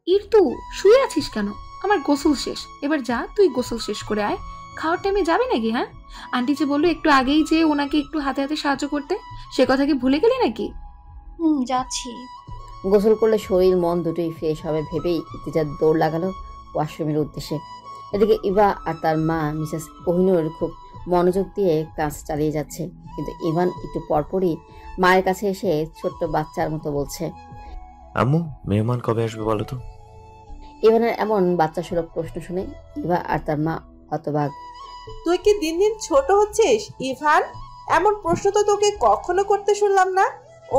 ইরতু, শুয়ে আছিস কেন? আমার গোসল শেষ, এবার যা তুই গোসল শেষ করে আয়। খাওয়ার টাইমে যাবি নাকি? হ্যাঁ, আন্টি যে বললো একটু আগেই যে ওনাকে একটু হাতে হাতে সাহায্য করতে, সে কথা কি ভুলে গেলি নাকি? যাচ্ছি। গোসল করলে শরীর মন দুটোই ফ্রেশ হবে ভেবেই ইতিজার দৌড় লাগালো ওয়াশরুমের উদ্দেশ্যে। এদিকে ইভা আর তার মা মিসেস কোহিনূর খুব মনোযোগ দিয়ে কাজ চালিয়ে যাচ্ছে, কিন্তু ইভান একটু পরপরই মায়ের কাছে এসে ছোট্ট বাচ্চার মতো বলছে, আম্মু, মেহমান কবে আসবে বলো তো? ইভানের এমন বাচ্চা সুলভ প্রশ্ন শুনে ইভা আর তার মা হতবাক। তুই কি দিন দিন ছোট হচ্ছিস ইভান? এমন প্রশ্ন তো তোকে কখনো করতে শুনলাম না।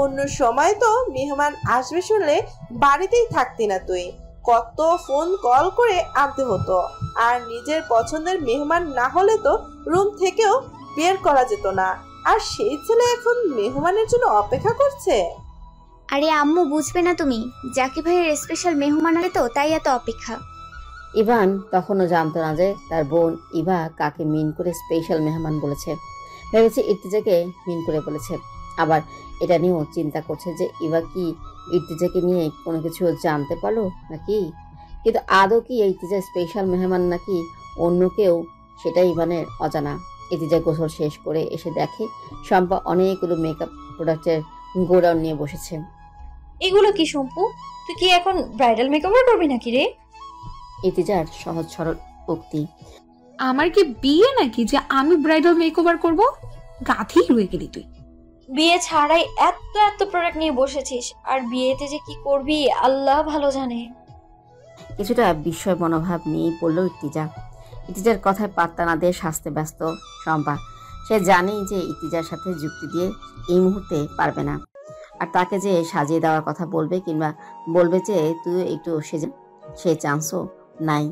অন্য সময় তো মেহমান আসবে শুনলে বাড়িতেই থাকতি না তুই, কত ফোন কল করে আনতে হতো। আর নিজের পছন্দের মেহমান না হলে তো রুম থেকেও বের করা যেত না। আর সেই ছেলে এখন মেহমানের জন্য অপেক্ষা করছে। আরে আম্মু, বুঝবে না তুমি? জাকির ভাইয়ের স্পেশাল মেহমান আসবে তো, তাই এত অপেক্ষা। ইভান তখনও জানতো না যে তার বোন ইভা কাকে মিন করে স্পেশাল মেহমান বলেছে। ভেবেছে ইর্তিজাকে মিন করে বলেছে। আবার এটা নিয়েও চিন্তা করছে যে ইভা কি ইর্তিজাকে নিয়ে কোনো কিছু জানতে পারলো নাকি। কিন্তু আদৌ কি ইর্তিজা স্পেশাল মেহমান নাকি অন্য কেউ, সেটা ইভানের অজানা। ইর্তিজা গোসল শেষ করে এসে দেখে শম্পা অনেকগুলো মেকআপ প্রোডাক্টের গোডাউন নিয়ে বসেছে। এগুলো কি শম্পু? তুই কি এখন ব্রাইডাল মেকওভার করবি নাকি রে? ইর্তিজার সহজ সরল উক্তি। আমার কি বিয়ে নাকি যে আমি ব্রাইডাল মেকওভার করব? গাধি রয়ে গেলি তুই। বিয়ে ছাড়াই এত এত প্রোডাক্ট নিয়ে বসেছিস, আর বিয়েতে যে কি করবি আল্লাহ ভালো জানে। কিছুটা বিস্ময় মনোভাব নিয়ে পড়ল ইর্তিজা। ইর্তিজার কথায় পাত্তা না দিয়ে সাজতে ব্যস্ত শম্পা। সে জানেই যে ইর্তিজার সাথে যুক্তি দিয়ে এই মুহূর্তে পারবে না, আর তাকে যে সাজিয়ে দেওয়ার কথা বলবে কিংবা বলবে যে তুই একটু সেজে, সে চান্সও নাই।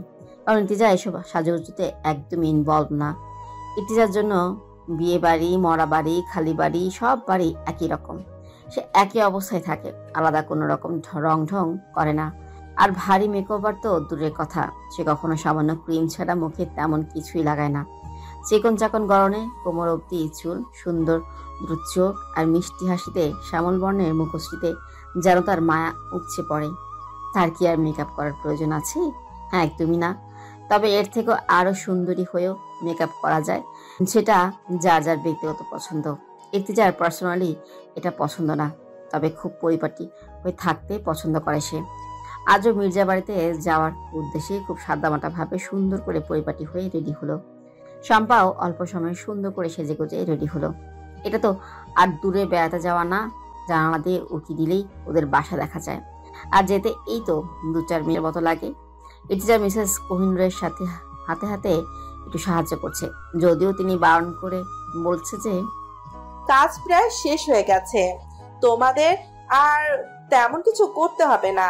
কারণ ইর্তিজা এসব সাজুগুজুতে একদমই ইনভলভ না। ইর্তিজার জন্য বিয়ে বাড়ি, মরা বাড়ি, খালি বাড়ি, সব বাড়ি একই রকম। সে একই অবস্থায় থাকে, আলাদা কোনো রকম রং ঢং করে না। আর ভারী মেকওভার তো দূরের কথা, সে কখনো সামান্য ক্রিম ছাড়া মুখে তেমন কিছুই লাগায় না। চিকন চাকন গরনে কোমর অব্দি চুল, সুন্দর দ্রুত চোখ আর মিষ্টি হাসিতে শ্যামল বর্ণের মুখশ্রীতে যেন তার মায়া উপচে পড়ে। তার কি আর মেকআপ করার প্রয়োজন আছে? হ্যাঁ, একদমই না। তবে এর থেকেও আরো সুন্দরী হয়েও মেকআপ করা যায়, সেটা যার যার ব্যক্তিগত পছন্দ। ইর্তিজার পার্সোনালি এটা পছন্দ না, তবে খুব পরিপাটি হয়ে থাকতে পছন্দ করে সে। আজও মির্জা বাড়িতে যাওয়ার উদ্দেশ্যে খুব সাদামাটা ভাবে সুন্দর করে পরিপাটি হয়ে রেডি হলো। শম্পাও অল্প সময়ে সুন্দর করে সেজে গুজে রেডি হলো। এটা তো আর দূরে বেড়াতে যাওয়া না, জানালা দিয়ে উঁকি দিলেই ওদের বাসা দেখা যায়। আর যেতে এই তো 2-4 মিনিটের মতো লাগে। ইর্তিজা মিসেস কোহিনূরের সাথে হাতে হাতে একটু সাহায্য করছে, যদিও তিনি বারণ করে বলছে যে কাজ প্রায় শেষ হয়ে গেছে, তোমাদের আর তেমন কিছু করতে হবে না।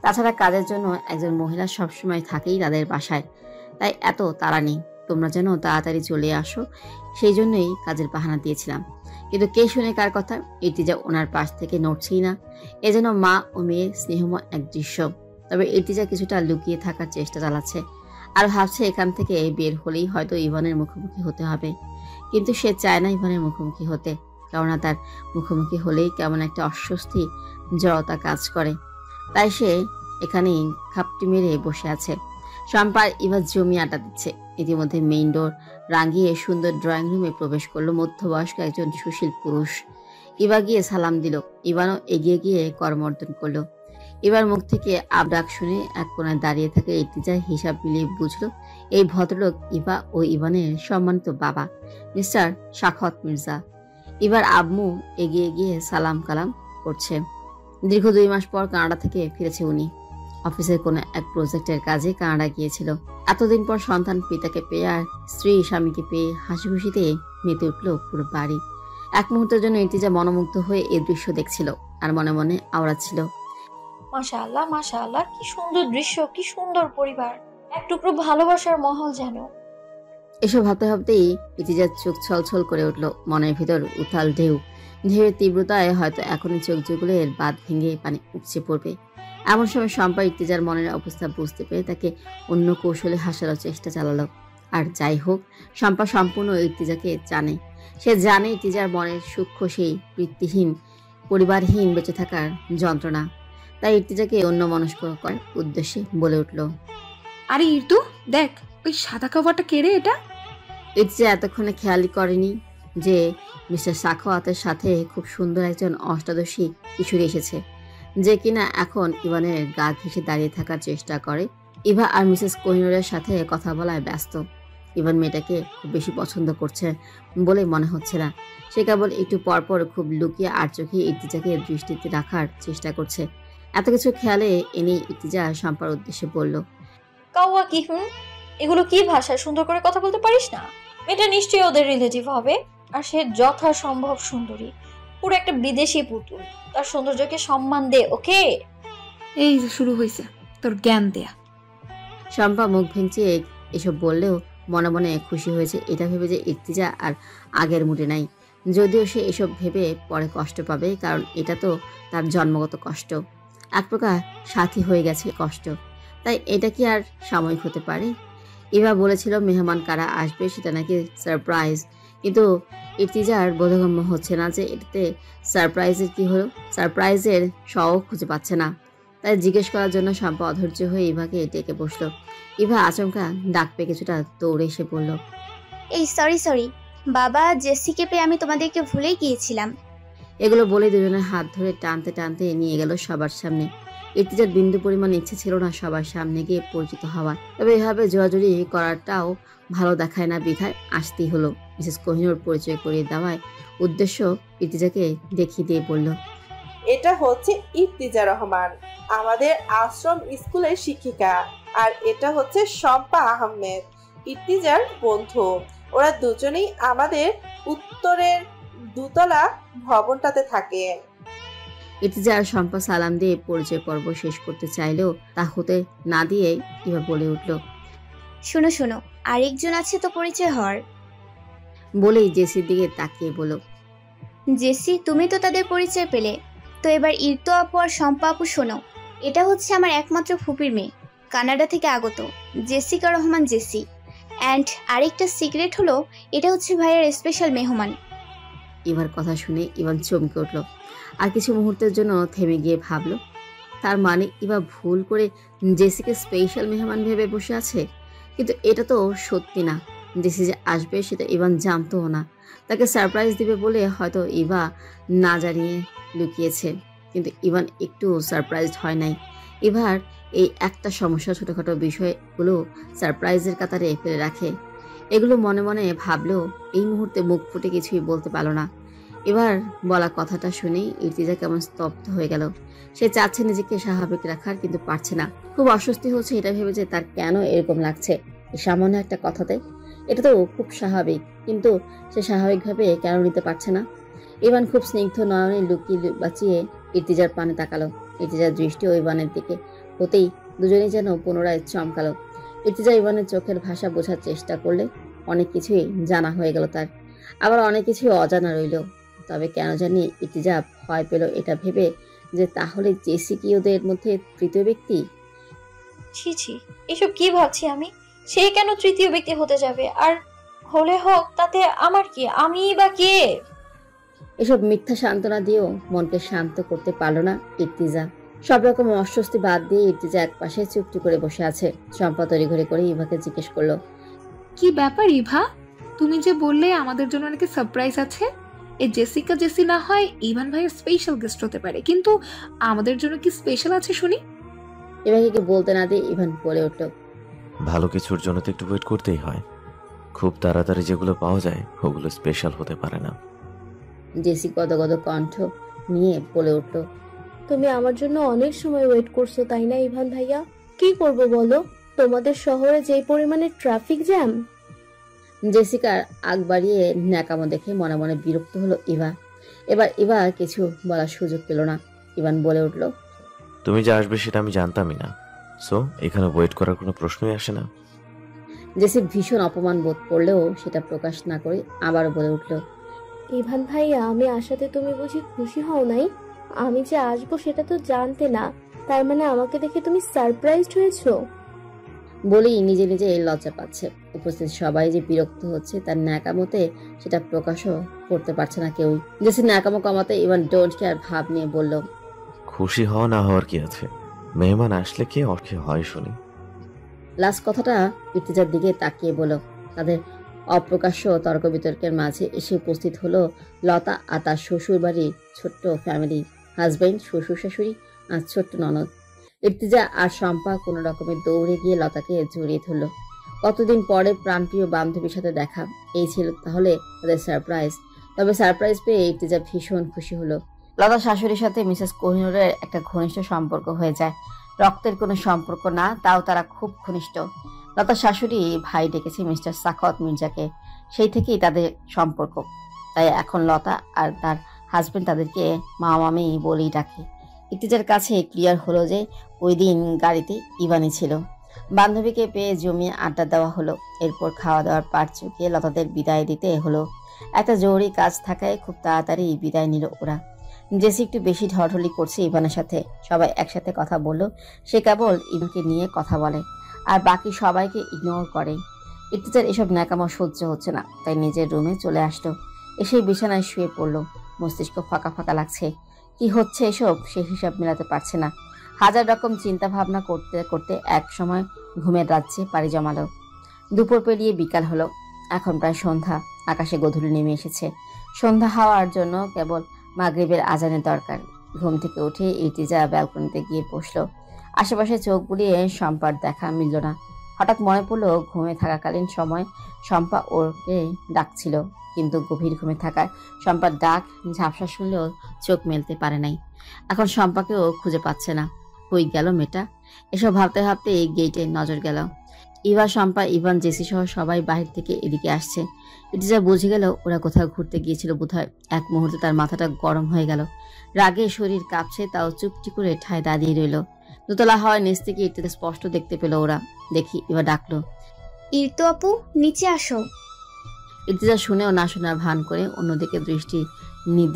তাছাড়া কাজের জন্য একজন মহিলা সবসময় থাকেই তাদের বাসায়, তাই এত তাড়া নেই। তোমরা যেন তাড়াতাড়ি চলে আসো, সেই জন্যই কাজের বাহানা দিয়েছিলাম। কিন্তু কে শুনে কার কথা? ইর্তিজা ওনার পাশ থেকে নড়ছেই না। এ যেন মা ও মেয়ের স্নেহময় এক দৃশ্য। তবে ইর্তিজা কিছুটা লুকিয়ে থাকার চেষ্টা চালাচ্ছে, আর ভাবছে এখান থেকে বের হলেই হয়তো ইভানের মুখোমুখি হতে হবে। কিন্তু সে চায় না ইভানের মুখোমুখি হতে, কেননা তার মুখোমুখি হলেই কেমন একটা অস্বস্তি জড়তা কাজ করে। তাই সে এখানেই খাপটি মেরে বসে আছে। শম্পার ইভা জমি আটা দিচ্ছে। ইতিমধ্যে মেইন ডোর রাঙিয়ে সুন্দর ড্রয়িং রুমে প্রবেশ করলো মধ্যবয়স্ক একজন সুশীল পুরুষ। ইভা গিয়ে সালাম দিল। ইভানও এগিয়ে গিয়ে করমর্দন করলো। এবার মুখ থেকে আবডাক শুনে এক কোণায় দাঁড়িয়ে থাকে ইর্তিজা হিসাব মিলিয়ে বুঝলো এই ভদ্রলোক ইভা ও ইভানের সম্মানিত বাবা, মিস্টার সাখাওয়াত মির্জা। এবার আম্মু এগিয়ে গিয়ে সালাম কালাম করছে। দীর্ঘ 2 মাস পর কানাডা থেকে ফিরেছে উনি। অফিসের কোনো এক প্রজেক্টের কাজে কানাডা গিয়েছিল। এতদিন পর সন্তান পিতাকে পেয়ে আর স্ত্রী স্বামীকে পেয়ে হাসি খুশিতে মেতে উঠল পুরো বাড়ি। এক মুহূর্তের জন্য ইর্তিজা মনোমুগ্ধ হয়ে এই দৃশ্য দেখছিল আর মনে মনে আওড়াচ্ছিল, মাশাআল্লাহ মাশাআল্লাহ, কি সুন্দর দৃশ্য, কি সুন্দর পরিবার, এক টুকরো ভালোবাসার মহল যেন। এসব ভাবতে ভাবতেই ইর্তিজার চোখ ছলছল করে উঠল। মনের ভিতর উথাল ঢেউ, ঢেউয়ের তীব্রতায় হয়তো এখনই চোখ জুগুলের বাঁধ ভেঙে পানি উপচে পড়বে। এমন সময় শম্পা ইর্তিজার মনের অবস্থা বুঝতে পেরে তাকে অন্য কৌশলে হাসানোর চেষ্টা চালালো। আর যাই হোক, শম্পা সম্পূর্ণ ইর্তিজাকে জানে। সে জানে ইর্তিজার মনের সূক্ষ্ম সেই বৃত্তিহীন পরিবারহীন বেঁচে থাকার যন্ত্রণা। তাই ইর্তিজাকে অন্যমনস্ক করার উদ্দেশ্যে বলে উঠল। আরে ইরতু, দেখ ওই সাদা কভারটা কেড়ে এটা। ইর্তিজা এতক্ষণে খেয়ালই করেনি যে মিস্টার সাখাওয়াতের সাথে খুব সুন্দর একজন অষ্টাদশী কিশোরী এসেছে, যে কিনা এখন ইভানের গা ঘেঁষে দাঁড়িয়ে থাকার চেষ্টা করে। ইভা আর মিসেস কোহিনুরের সাথে কথা বলায় ব্যস্ত। ইভান মেয়েটাকে খুব বেশি পছন্দ করছে বলে মনে হচ্ছে না। সে কেবল একটু পরপর খুব লুকিয়ে আর চোখে ইর্তিজাকে দৃষ্টিতে রাখার চেষ্টা করছে। এত কিছু খেয়ালে এনে ইর্তিজা শম্পার উদ্দেশ্যে বলল, কাওয়া কি এগুলো কি ভাষায় সুন্দর করে কথা বলতে পারিস না? এটা নিশ্চয়ই ওদের রিলেটিভ হবে, আর সে যথাসম্ভব সুন্দরী, পুরো একটা বিদেশি পুতুল। তার সৌন্দর্যকে সম্মান দে, ওকে? এই যে শুরু হয়েছে তোর জ্ঞান দেয়া। শম্পা মুখ ভেঙচে এসব বললেও মনে মনে খুশি হয়েছে এটা ভেবে যে ইর্তিজা আর আগের মুডে নাই। যদিও সে এসব ভেবে পরে কষ্ট পাবে, কারণ এটা তো তার জন্মগত কষ্ট, এক প্রকার সাথী হয়ে গেছে কষ্ট। তাই এটা কি আর সাময়িক হতে পারে? ইভা বলেছিল মেহমান কারা আসবে সেটা নাকি সারপ্রাইজ, কিন্তু ইর্তিজার বোধগম্য হচ্ছে না যে এটাতে সারপ্রাইজের কি হলো। সারপ্রাইজের শও খুঁজে পাচ্ছে না। তাই জিজ্ঞেস করার জন্য শম্পা অধৈর্য হয়ে ইভাকে ডেকে বসলো। ইভা আচমকা ডাক পেয়ে কিছুটা দৌড়ে এসে বলল, এই সরি বাবা, জেসিকে পেয়ে আমি তোমাদেরকে ভুলেই গিয়েছিলাম। এগুলো বলে দুজনের হাত ধরে টানতে টানতে নিয়ে গেল সবার সামনে। ইর্তিজার বিন্দু পরিমাণ ইচ্ছে ছিল না সবার সামনে গিয়ে পরিচিত হওয়ার, তবে এভাবে জোরাজুরি করাটাও ভালো দেখায় না, বিধায় আসতেই হলো। মিসেস কোহিনুর পরিচয় করিয়ে দেওয়ায় উদ্দেশ্য ইর্তিজাকে দেখিয়ে দিয়ে বলল, এটা হচ্ছে ইর্তিজা রহমান, আমাদের আশ্রম স্কুলের শিক্ষিকা, আর এটা হচ্ছে শম্পা আহমেদ, ইর্তিজার বন্ধু। ওরা দুজনেই আমাদের উত্তরের দুতলা ভবনটাতে থাকে। ইর্তিজা আর শম্পা সালাম দিয়ে পরিচয় পর্ব শেষ করতে চাইলেও তা হতে না দিয়ে ইভা বলে উঠল, শোনো আরেকজন আছে তো পরিচয় হওয়ার। বলেই জেসির দিকে তাকিয়ে বলো, জেসি, তুমি তো তাদের পরিচয় পেলে, তো এবার ইরতু আপু আর শম্পা আপু শোনো, এটা হচ্ছে আমার একমাত্র ফুপির মেয়ে, কানাডা থেকে আগত, জেসিকা রহমান জেসি। অ্যান্ড আরেকটা সিক্রেট হলো, এটা হচ্ছে ভাইয়ের স্পেশাল মেহমান। ইভার কথা শুনে ইভান চমকে উঠল, আর কিছু মুহূর্তের জন্য থেমে গিয়ে ভাবলো, তার মানে ইভা ভুল করে জেসিকে স্পেশাল মেহমান ভেবে বসে আছে। কিন্তু এটা তো সত্যি না। জেসি যে আসবে সেটা ইভান জানতোও না। তাকে সারপ্রাইজ দিবে বলে হয়তো ইভা না জানিয়ে লুকিয়েছে, কিন্তু ইভান একটু সারপ্রাইজড হয় নাই। ইভার এই একটা সমস্যা ছোটখাটো বিষয়গুলো সারপ্রাইজের কাতারে ফেলে রাখে। এগুলো মনে মনে ভাবলেও এই মুহূর্তে মুখ ফুটে কিছুই বলতে পারল না। এবার বলা কথাটা শুনেই ইর্তিজা কেমন স্তব্ধ হয়ে গেল। সে চাচ্ছে নিজেকে স্বাভাবিক রাখার, কিন্তু পারছে না। খুব অস্বস্তি হচ্ছে এটা ভেবে যে তার কেন এরকম লাগছে এই সামান্য একটা কথাতে। এটা তো খুব স্বাভাবিক, কিন্তু সে স্বাভাবিকভাবে কেন নিতে পারছে না। ইভান খুব স্নিগ্ধ নয়নে লুকিয়ে বাঁচিয়ে ইর্তিজার পানে তাকালো। ইর্তিজার দৃষ্টি ওই ইভানের দিকে হতেই দুজনেই যেন পুনরায় চমকালো। ইর্তিজা ইভানের চোখের ভাষা বোঝার চেষ্টা করলে অনেক কিছুই জানা হয়ে গেল তার, আবার অনেক কিছুই অজানা রইল। তবে কেন জানি ইর্তিজা ভয় পেল এটা ভেবে যে তাহলে জেসি কি ওদের মধ্যে তৃতীয় ব্যক্তি। ছি, এসব কি ভাবছি আমি? সে কেন তৃতীয় ব্যক্তি হতে যাবে? আর হলে হোক, তাতে আমার কি? আমি বা কে? এসব মিথ্যা সান্ত্বনা দিয়েও মনকে শান্ত করতে পারলো না ইর্তিজা। সব রকম অস্বস্তি বাদ দিয়ে ইর্তিজা এক পাশে চুপটি করে বসে আছে। শম্পা তড়িঘড়ি করে ইভাকে জিজ্ঞেস করলো, কি ব্যাপার ইভা, তুমি যে বললে আমাদের জন্য নাকি সারপ্রাইজ আছে? এই জেসিকা জেসি না হয় ইভান ভাইয়ের স্পেশাল গেস্ট হতে পারে, কিন্তু আমাদের জন্য কি স্পেশাল আছে শুনি? ইভাকে কি বলতে না দিয়ে ইভান বলে উঠল, ভালো কিছুর জন্য তো একটু ওয়েট করতেই হয়। খুব তাড়াতাড়ি যেগুলো পাওয়া যায় ওগুলো স্পেশাল হতে পারে না। জেসি গদগদ কণ্ঠ নিয়ে বলে উঠল, তুমি আমার জন্য অনেক সময় ওয়েট করছো তাই না ইভান ভাইয়া? কি করব বলো, তোমাদের শহরে যে পরিমাণে ট্রাফিক জ্যাম। জেসিকার আগ বাড়িয়ে ন্যাকামো দেখে মনে মনে বিরক্ত হলো ইভা। এবার ইভা কিছু বলার সুযোগ পেল না। ইভান বলে উঠল, তুমি যে আসবে সেটা আমি জানতামই না, সো এখানে ওয়েট করার কোনো প্রশ্নই আসে না। জেসি ভীষণ অপমান বোধ করলেও সেটা প্রকাশ না করে আবারও বলে উঠল, ইভান ভাইয়া, আমি আসাতে তুমি বুঝি খুশি হও নাই? আমি যে আসবো সেটা তো জানতে না, তার মানে আমাকে দেখে তুমি সারপ্রাইজড হয়েছো? বলেই নিজে নিজে লজ্জা পাচ্ছে। উপস্থিত সবাই যে বিরক্ত হচ্ছে তার ন্যাকামোতে সেটা প্রকাশও করতে পারছে না কেউই। জেসি ন্যাকামো কমাতে ইভান ডোন্ট কেয়ার ভাব নিয়ে বলল, খুশি হওয়া না হওয়ার কি আছে? মেহমান আসলে কি অর্থে হয় শুনি। লাস্ট কথাটা ইর্তিজার দিকে তাকিয়ে বলো। তাদের অপ্রকাশ্য তর্ক বিতর্কের মাঝে এসে উপস্থিত হলো লতা আর তার শ্বশুর বাড়ির ছোট্ট ফ্যামিলি, হাজবেন্ড, শ্বশুর শাশুড়ি আর ছোট্ট ননদ। ইর্তিজা আর শম্পা কোনো রকমে দৌড়ে গিয়ে লতাকে জড়িয়ে ধরল। কতদিন পরে প্রাণপ্রিয় বান্ধবীর সাথে দেখা, এই ছিল তাহলে তাদের সারপ্রাইজ। তবে সারপ্রাইজ পেয়ে ইর্তিজা ভীষণ খুশি হলো। লতার শাশুড়ির সাথে মিসেস কোহিনুরের একটা ঘনিষ্ঠ সম্পর্ক হয়ে যায়। রক্তের কোনো সম্পর্ক না, তাও তারা খুব ঘনিষ্ঠ। লতার শাশুড়ি ভাই ডেকেছে মিস্টার সাখাওয়াত মির্জাকে, সেই থেকেই তাদের সম্পর্ক। তাই এখন লতা আর তার হাজবেন্ড তাদেরকে মামামি বলেই ডাকে। ইর্তিজার কাছে ক্লিয়ার হলো যে ওই দিন গাড়িতে ইভানি ছিল। বান্ধবীকে পেয়ে জমিয়ে আড্ডা দেওয়া হলো। এরপর খাওয়া দাওয়ার পাট চুকিয়ে লতাদের বিদায় দিতে হলো। একটা জরুরি কাজ থাকায় খুব তাড়াতাড়ি বিদায় নিল ওরা। জেসি একটু বেশি ঢলঢলি করছে ইভানের সাথে। সবাই একসাথে কথা বলল। সে কেবল ইভানকে নিয়ে কথা বলে আর বাকি সবাইকে ইগনোর করে। ইর্তিজার এসব ন্যাকামো সহ্য হচ্ছে না, তাই নিজের রুমে চলে আসলো। এসে বিছানায় শুয়ে পড়লো। মস্তিষ্ক ফাঁকা ফাঁকা লাগছে। কি হচ্ছে এসব সে হিসাব মেলাতে পারছে না। হাজার রকম চিন্তা ভাবনা করতে করতে এক সময় ঘুমের রাজ্যে পাড়ি জমালো। দুপুর পেরিয়ে বিকাল হলো। এখন প্রায় সন্ধ্যা। আকাশে গোধূলি নেমে এসেছে। সন্ধ্যা হওয়ার জন্য কেবল মাগরিবের আজানের দরকার। ঘুম থেকে উঠে ইর্তিজা ব্যালকনিতে গিয়ে বসলো। আশেপাশে চোখ বুলিয়ে শম্পার দেখা মিলল না। হঠাৎ মনে পড়লো ঘুমে থাকাকালীন সময় শম্পা ওকে ডাকছিল, কিন্তু গভীর ঘুমে থাকায় শম্পার ডাক ঝাপসা শুনলেও চোখ মেলতে পারে নাই। এখন শম্পাকেও খুঁজে পাচ্ছে না। কই গেল মেয়েটা? এসব ভাবতে ভাবতে গেটে নজর গেল। ইভা, শম্পা, ইভান, জেসি সহ সবাই বাহির থেকে এদিকে আসছে। ইর্তিজা বুঝে গেল ওরা কোথাও ঘুরতে গিয়েছিল বোধহয়। এক মুহূর্তে তার মাথাটা গরম হয়ে গেল। রাগে শরীর কাঁপছে, তাও চুপটি করে ঠায় দাঁড়িয়ে রইল। দোতলা হওয়ায় নিচ থেকে ইর্তিজা স্পষ্ট দেখতে পেল ওরা। দেখি ইভা ডাকলো, ইরতু আপু, নিচে আসো। ইর্তিজা শুনেও না শোনার ভান করে অন্যদিকে দৃষ্টি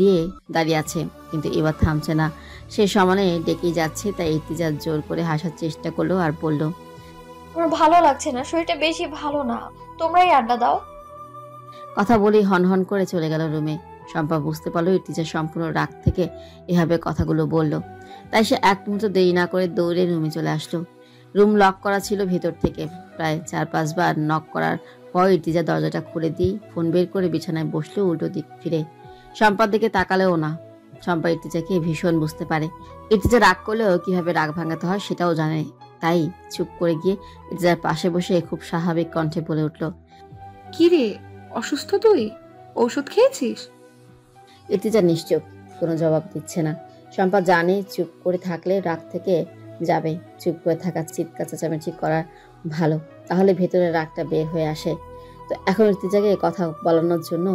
দিয়ে দাঁড়িয়ে আছে, কিন্তু এবার থামছে না। সে সমানে ডেকেই যাচ্ছে। তাই ইর্তিজা জোর করে হাসার চেষ্টা করলো আর বলল, আমার ভালো লাগছে না, শরীরটা বেশি ভালো না, তোমরাই আড্ডা দাও। কথা বলেই হনহন করে চলে গেল রুমে। শম্পা বুঝতে পারলো ইর্তিজা সম্পূর্ণ রাগ থেকে এভাবে কথাগুলো বলল। তাই সে এক মুহূর্ত দেরি না করে দৌড়ে রুমে চলে আসলো। রুম লক করা ছিল ভেতর থেকে। প্রায় 4-5 বার নক করার পর ইর্তিজা দরজাটা খুলে দিয়ে ফোন বের করে বিছানায় বসলো উল্টো দিক ফিরে। শম্পার দিকে তাকালেও না। শম্পা ইর্তিজাকে ভীষণ বুঝতে পারে। ইর্তিজা রাগ করলেও কিভাবে রাগ ভাঙাতে হয় সেটাও জানে। তাই চুপ করে গিয়ে ইর্তিজার পাশে বসে খুব স্বাভাবিক কণ্ঠে বলে উঠল, কি রে, অসুস্থ তুই? ঔষধ খেয়েছিস? ইর্তিজা নিশ্চুপ, কোনো জবাব দিচ্ছে না। শম্পা জানে চুপ করে থাকলে রাগ থেকে যাবে। চুপ করে থাকা, চিৎকার চেঁচামেচি করা ভালো, তাহলে ভেতরে রাগটা বের হয়ে আসে। তো এখন ইর্তিজাকে কথা বলানোর জন্য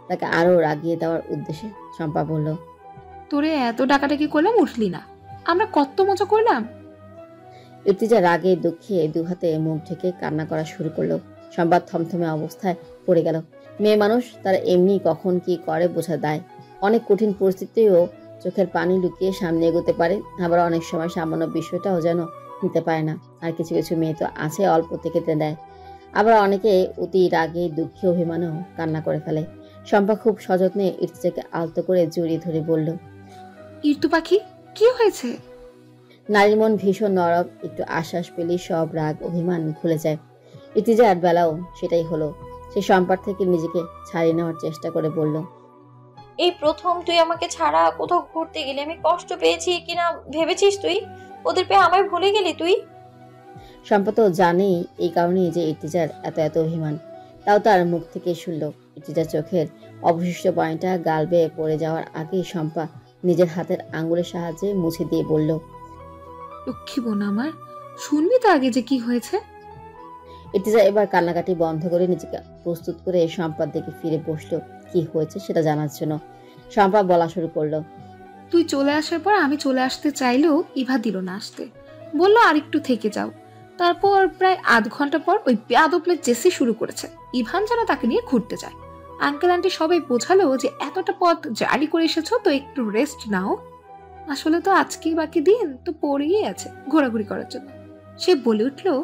তাকে আরো রাগিয়ে দেওয়ার উদ্দেশ্যে শম্পা বলল, তোরে এত ডাকাডাকি করলাম উঠলি না, আমরা কত মজা করলাম। ইর্তিজা রাগে দুঃখে দু হাতে মুখ ঢেকে কান্না করা শুরু করলো। শম্পা থমথমে অবস্থায় পড়ে গেল। মেয়ে মানুষ, তারা এমনি কখন কি করে বোঝা দেয়। অনেক কঠিন পরিস্থিতিও চোখের পানি লুকিয়ে সামনে এগোতে পারে, আবার অনেক সময় সামান্য বিষয়টাও যেন নিতে পারে না। আর কিছু কিছু মেয়ে তো আছে অল্প থেকে দেয়। আবার অনেকে অতি রাগে দুঃখে অভিমানেও কান্না করে ফেলে। শম্পা খুব সযত্নে ইর্তিজাকে আলতো করে জড়িয়ে ধরে বলল, ইর্তু পাখি, কি হয়েছে? নারীর মন ভীষণ নরম, একটু আশ্বাস পেলেই সব রাগ অভিমান ভুলে যায়। ইর্তিজার বেলাও সেটাই হলো। সে শম্পার থেকে নিজেকে ছাড়িয়ে নেওয়ার চেষ্টা করে বলল, এই প্রথম তুই আমাকে ছাড়া কোথাও ঘুরতে গেলি, আমি কষ্ট পেয়েছি কিনা ভেবেছিস তুই? ওদের পেয়ে আমায় ভুলে গেলি তুই? শম্পা তো জানেই এই কারণেই যে ইর্তিজার এত এত অভিমান। তাও তার মুখ থেকে শুনল। ইর্তিজার চোখের অবশিষ্ট পানিটা গাল বেয়ে পড়ে যাওয়ার আগেই শম্পা নিজের হাতের আঙ্গুলের সাহায্যে মুছে দিয়ে বলল, লক্ষ্মী বোন আমার, শুনবি তো আগে যে কি হয়েছে। ইর্তিজা এবার কান্নাকাটি বন্ধ করে নিজেকে প্রস্তুত করে শম্পার দিকে ফিরে বসলো কি হয়েছে সেটা জানার জন্য। শম্পা বলা শুরু করলো, তুই চলে আসার পর আমি চলে আসতে চাইলেও ইভা দিল না আসতে, বললো আর একটু থেকে যাও। তারপর প্রায় আধ ঘন্টা পর ওই বেয়াদবলে জেসি শুরু করেছে ইভান যেন তাকে নিয়ে ঘুরতে যায়। আঙ্কেল আন্টি সবাই বোঝালো যে এতটা পথ জার্নি করে এসেছো তো একটু রেস্ট নাও। আসলে তো আজকেই বাকি দিন তো পড়েই আছে ঘোরাঘুরি করার জন্য। সে বলে উঠলো,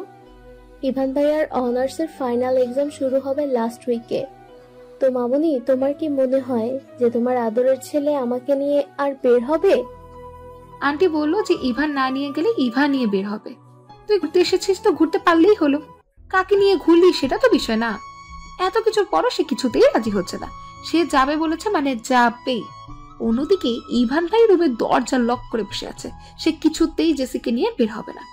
ইভান ভাইয়ার অনার্সের ফাইনাল এক্সাম শুরু হবে লাস্ট উইকে। তো মামুনি, তোমার কি মনে হয় যে তোমার আদরের ছেলে আমাকে নিয়ে আর বের হবে? আন্টি বললো যে ইভান না নিয়ে গেলে ইভা নিয়ে বের হবে। তুই ঘুরতে এসেছিস তো ঘুরতে পারলেই হলো, কাকে নিয়ে ঘুরলি সেটা তো বিষয় না। এত কিছুর পরও সে কিছুতেই রাজি হচ্ছে না। সে যাবে বলেছে মানে যাবেই। অন্যদিকে ইভান ভাই রুমের দরজা লক করে বসে আছে, সে কিছুতেই জেসিকে নিয়ে বের হবে না।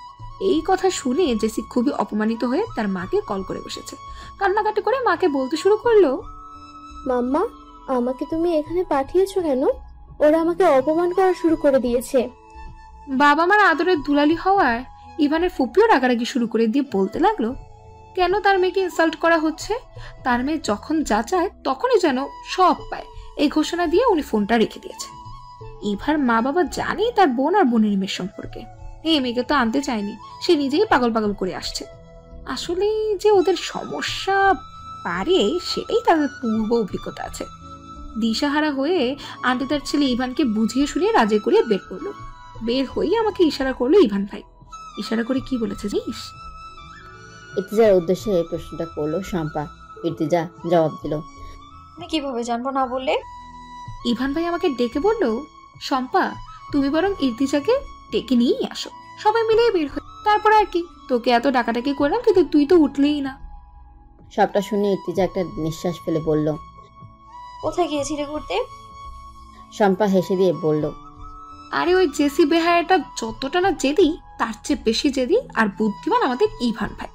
এই কথা শুনে জেসি খুবই অপমানিত হয়ে তার মাকে কল করে বসেছে। কান্নাকাটি করে মাকে বলতে শুরু করলো, মাম্মা, আমাকে তুমি এখানে পাঠিয়েছো কেন? ওরা আমাকে অপমান করা শুরু করে দিয়েছে। বাবা মার আদরের দুলালি হওয়ায় ইভানের ফুপিও রাগারাগি শুরু করে দিয়ে বলতে লাগলো, কেন তার মেয়েকে ইনসাল্ট করা হচ্ছে? তার মেয়ে যখন যা চায় তখনই যেন সব পায়, এই ঘোষণা দিয়ে উনি ফোনটা রেখে দিয়েছে। ইভার মা বাবা জানে তার বোন আর বোনের মেয়ের সম্পর্কে। এই মেয়েকে তো আনতে চায়নি, সে নিজেই পাগল পাগল করে আসছে। আসলে যে ওদের সমস্যা পারে সেটাই তাদের পূর্ব অভিজ্ঞতা আছে। দিশাহারা হয়ে আন্টি তার ছেলে ইভানকে বুঝিয়ে শুনিয়ে রাজি করিয়ে বের করলো। বের হয়ে আমাকে ইশারা করলো ইভান ভাই। ইশারা করে কি বলেছে জানিস? ইর্তিজার উদ্দেশ্যে এই প্রশ্নটা করলো শম্পা। ইর্তিজা জবাব দিল, আমি কিভাবে জানবো না বললে? ইভান ভাই আমাকে ডেকে বলল, শম্পা তুমি বরং ইর্তিজাকে ডেকে নিয়েই আসো, সবাই মিলে বের হই। তারপর আর কি, তোকে এত ডাকাডাকি করলাম কিন্তু তুই তো উঠলেই না। সবটা শুনে ইর্তিজা একটা নিঃশ্বাস ফেলে বলল, কোথায় গিয়েছিলে ঘুরতে? শম্পা হেসে দিয়ে বলল, আরে ওই জেসি বেহায়াটা যতটা না জেদি, তার চেয়ে বেশি জেদি আর বুদ্ধিমান আমাদের ইভান ভাই।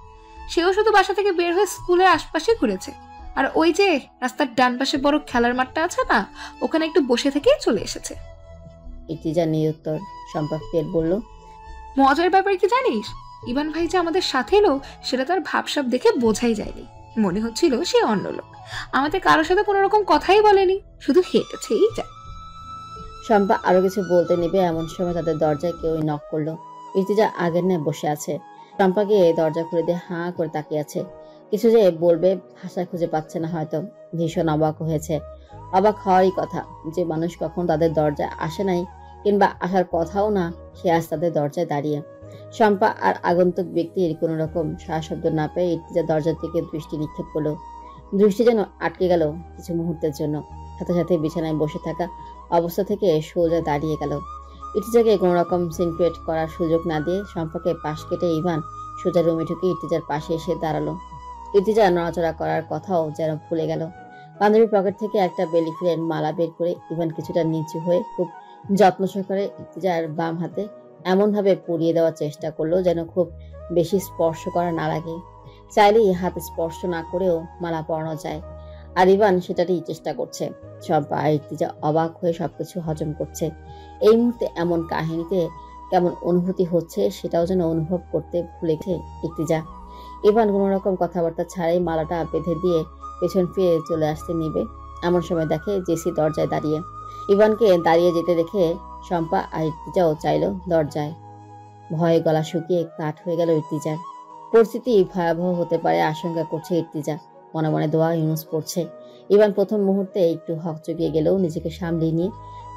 সেও শুধু বাসা থেকে বের হয়ে স্কুলের আশপাশে ঘুরেছে। আর ওই যে রাস্তার ডান পাশে বড় খেলার মাঠটা আছে না, ওখানে একটু বসে থেকেই চলে এসেছে। ইর্তিজা নিরুত্তর। শম্পা ফের বলল, মজার ব্যাপার কি জানিস, ইভান ভাই যে আমাদের সাথে এলো সেটা তার ভাবসাব দেখে বোঝাই যায়নি। মনে হচ্ছিল সে অন্য লোক, আমাদের কারোর সাথে কোনো রকম কথাই বলেনি, শুধু হেঁটেছেই যায়। শম্পা আরো কিছু বলতে নেবে এমন সময় তাদের দরজায় কেউ নক করলো। ইর্তিজা আগের ন্যায় বসে আছে। শম্পাকে দরজা খুলে দিয়ে হাঁ করে তাকিয়ে আছে। কিছু যে বলবে ভাষা খুঁজে পাচ্ছে না হয়তো। ভীষণ অবাক হয়েছে। অবাক হওয়ারই কথা, যে মানুষ কখন তাদের দরজায় আসে নাই কিংবা আসার কথাও না, সে আজ তাদের দরজায় দাঁড়িয়ে। শম্পা আর আগন্তুক ব্যক্তির কোন রকম সারা শব্দ না পেয়ে ইর্তিজা দরজার দিকে দৃষ্টি নিক্ষেপ করলো। দৃষ্টি যেন আটকে গেল কিছু মুহূর্তের জন্য। সাথে সাথে বিছানায় বসে থাকা অবস্থা থেকে সোজা দাঁড়িয়ে গেল। ইর্তিজাকে কোন রকম সিনক্রেট করার সুযোগ না দিয়ে শম্পাকে পাশ কেটে ইভান সোজা রুমে ঢুকে ইর্তিজার পাশে এসে দাঁড়ালো। ইর্তিজা নড়াচড়া করার কথাও যেন ভুলে গেল। বান্ধবীর পকেট থেকে একটা বেলি ফুলের মালা বের করে ইভান কিছুটা নিচু হয়ে খুব যত্ন সহকারে ইর্তিজার বাম হাতে এমন ভাবে পরিয়ে দেওয়ার চেষ্টা করলো যেন খুব বেশি স্পর্শ করা না লাগে। চাইলেই হাতে স্পর্শ না করেও মালা পরানো যায়, আর ইভান সেটারই চেষ্টা করছে। শম্পা আর ইর্তিজা অবাক হয়ে সবকিছু হজম করছে। এই মুহূর্তে এমন কাহিনীতে কেমন অনুভূতি হচ্ছে সেটাও যেন অনুভব করতে ভুলে গেছে ইর্তিজা। ইভান কোন রকম কথাবার্তা ছাড়াই মালাটা বেঁধে দিয়ে পেছন ফিরে চলে আসতে নিবে এমন সময় দেখে জেসি দরজায় দাঁড়িয়ে। ইভানকে দাঁড়িয়ে যেতে দেখে শম্পা আর ইর্তিজাও চাইলো দরজায়। ভয়ে গলা শুকিয়ে কাঠ হয়ে গেল ইর্তিজার। পরিস্থিতি ভয়াবহ হতে পারে আশঙ্কা করছে ইর্তিজা। মনে মনে দোয়া ইউনুস পড়ছে। ইভান প্রথম মুহূর্তে একটু হকচকিয়ে গেলেও নিজেকে সামলিয়ে নিয়ে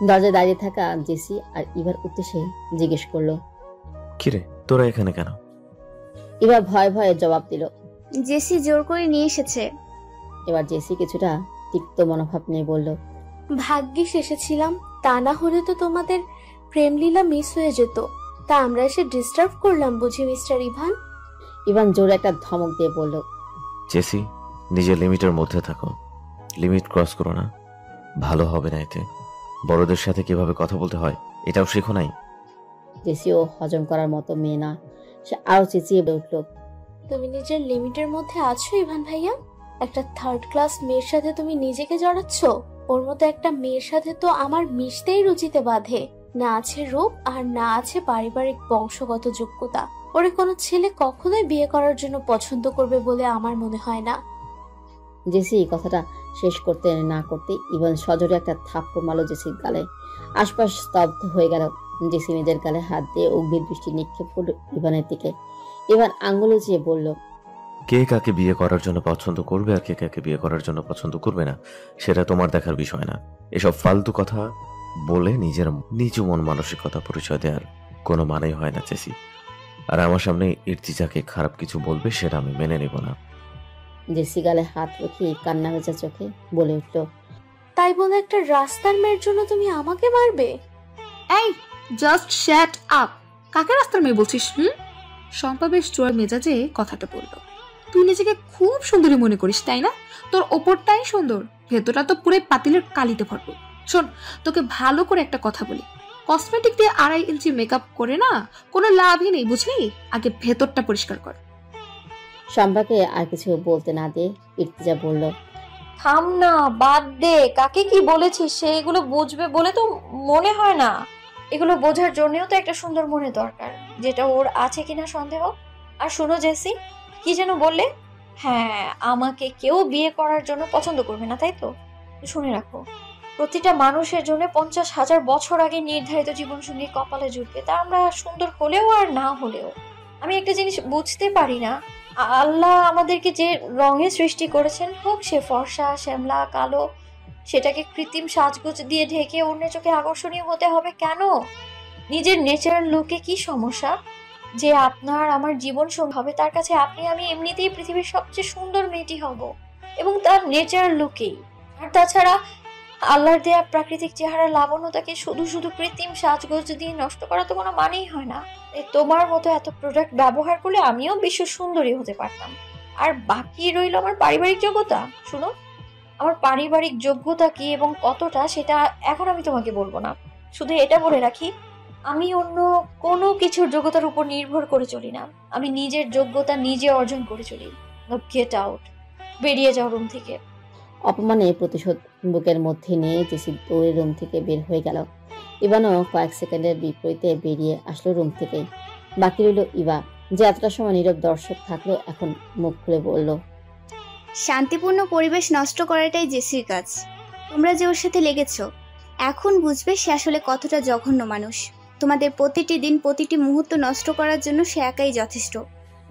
দরজায় দাঁড়িয়ে থাকা জেসি আর ইভার উদ্দেশ্যে জিজ্ঞেস করলো, কিরে তোরা এখানে কেন? ইভা ভয়ে ভয়ে জবাব দিল, জেসি জোর করে নিয়ে এসেছে। এবার জেসি কিছুটা তিক্ত মনোভাব নিয়ে বলল, ভাগ্যিস এসেছিলাম, তা না হলে তো তোমাদের প্রেমলীলা মিস হয়ে যেত। তা আমরা এসে ডিস্টার্ব করলাম বুঝি মিস্টার ইভান? ইভান জোরে একটা ধমক দিয়ে বলল, জেসি নিজের লিমিটের মধ্যে থাকো, লিমিট ক্রস করো না, ভালো হবে না এতে। বড়দের সাথে কিভাবে কথা বলতে হয় এটাও শেখো নাই? জেসিও হজম করার মতো মেয়ে না, সে আরো চেঁচিয়ে উঠল, তুমি নিজের লিমিটের মধ্যে আছো ইভান ভাইয়া? একটা থার্ড ক্লাস মেয়ের সাথে তুমি নিজেকে জড়াচ্ছ? ওর মতো একটা মেয়ের সাথে তো আমার মিশতেই রুচিতে বাঁধে। না আছে রূপ আর না আছে পারিবারিক বংশগত যোগ্যতা। ওরে কোনো ছেলে কখনোই বিয়ে করার জন্য পছন্দ করবে বলে আমার মনে হয় না। জেসি কথাটা শেষ করতে না করতে ইভান সজোরে একটা থাপ্পড় মারল জেসির গালে। আশপাশ স্তব্ধ হয়ে গেল। জেসি নিজের গালে হাত দিয়ে অগ্নির দৃষ্টি নিক্ষেপ করল ইভানের দিকে। ইভান আঙ্গুল উঁচিয়ে বলল, কে কাকে বিয়ে করার জন্য পছন্দ করবে আর কে কাকে বিয়ে করার জন্য পছন্দ করবে না সেটা তোমার দেখার বিষয় না। এসব ফালতু কথা বলে নিজের নিচু মন মানসিকতা পরিচয় দেওয়ার কোনো মানেই হয় না জেসি। আর আমার সামনে ইর্তিজাকে খারাপ কিছু বলবে সেটা আমি মেনে নেব না। জেসি গালে হাত রেখে কান্না ভেজা চোখে বলে উঠল, তাই বলে একটা রাস্তার মেয়ের জন্য তুমি আমাকে মারবে? এই জাস্ট শ্যাট আপ। কাকে রাস্তার মেয়ে বলছিস? শম্পা বেশ জোর মেজাজে কথাটা বলল। তুই নিজেকে খুব সুন্দরী মনে করিস তাই না? তোর ওপরটাই সুন্দর, ভেতরটা তো পুরো পাতিলের কালিতে ভরপুর। শোন, তোকে ভালো করে একটা কথা বলি, কসমেটিক দিয়ে 2.5 ইঞ্চি মেকআপ করে না কোনো লাভই নেই, বুঝলি? আগে ভেতরটা পরিষ্কার কর। শম্পাকে আর কিছু বলতে না দিয়ে ইর্তিজা বলল, থাম না, বাদ দে। কাকে কি বলেছিস সে এগুলো বুঝবে বলে তো মনে হয় না। এগুলো বোঝার জন্যও তো একটা সুন্দর মনে দরকার, যেটা ওর আছে কিনা সন্দেহ। আর শোনো জেসি, কি যেন বললে? হ্যাঁ, আমাকে কেউ বিয়ে করার জন্য পছন্দ করবে না, তাই তো? শুনে রাখো, প্রতিটা মানুষের জন্য 50,000 বছর আগে নির্ধারিত জীবনসঙ্গী কপালে জুটবে, তা আমরা সুন্দর হলেও আর না হলেও। আমি একটা জিনিস বুঝতে পারি না, আল্লাহ আমাদেরকে যে রঙে সৃষ্টি করেছেন, হোক সে ফর্সা, শ্যামলা, কালো, সেটাকে কৃত্রিম সাজগোজ দিয়ে ঢেকে অন্যের চোখে আকর্ষণীয় হতে হবে কেন? নিজের ন্যাচারাল লুকে কি সমস্যা? যে আপনার আমার জীবন সঙ্গী হবে, তার কাছে আমি এমনিতেই পৃথিবীর সবচেয়ে সুন্দর মেয়েটি হব, এবং তার ন্যাচারাল লুকেই। আর তাছাড়া আল্লাহর দেয়া প্রাকৃতিক চেহারার লাবণ্যতাকে শুধু শুধু কৃত্রিম সাজগোজ দিয়ে নষ্ট করা তো কোনো মানেই হয় না। তোমার মতো এত প্রোডাক্ট ব্যবহার করলে আমিও বিশ্ব সুন্দরী হতে পারতাম। আর বাকি রইল আমার পারিবারিক যোগ্যতা। শুনো, আমার পারিবারিক যোগ্যতা কি এবং কতটা সেটা এখন আমি তোমাকে বলবো না। শুধু এটা বলে রাখি, আমি অন্য কোনো কিছুর যোগ্যতার উপর নির্ভর করে চলি না। আমি নিজের যোগ্যতা নিজে অর্জন করে চলি। গেট আউট, বেরিয়ে যাও রুম থেকে। অপমানে প্রতিশোধ বুকের মধ্যে নিয়ে জেসি দৌড়ে রুম থেকে বের হয়ে গেল। ইভানও কয়েক সেকেন্ডের বিপরীতে বেরিয়ে আসলো রুম থেকে। বাকি রইল ইভা, যে এতটা সময় নীরব দর্শক থাকলো এখন মুখ খুলে বলল, শান্তিপূর্ণ পরিবেশ নষ্ট করাটাই জেসির কাজ। তোমরা যে ওর সাথে লেগেছো, এখন বুঝবে সে আসলে কতটা জঘন্য মানুষ। তোমাদের প্রতিটি দিন, প্রতিটি মুহূর্ত নষ্ট করার জন্য সে একাই যথেষ্ট।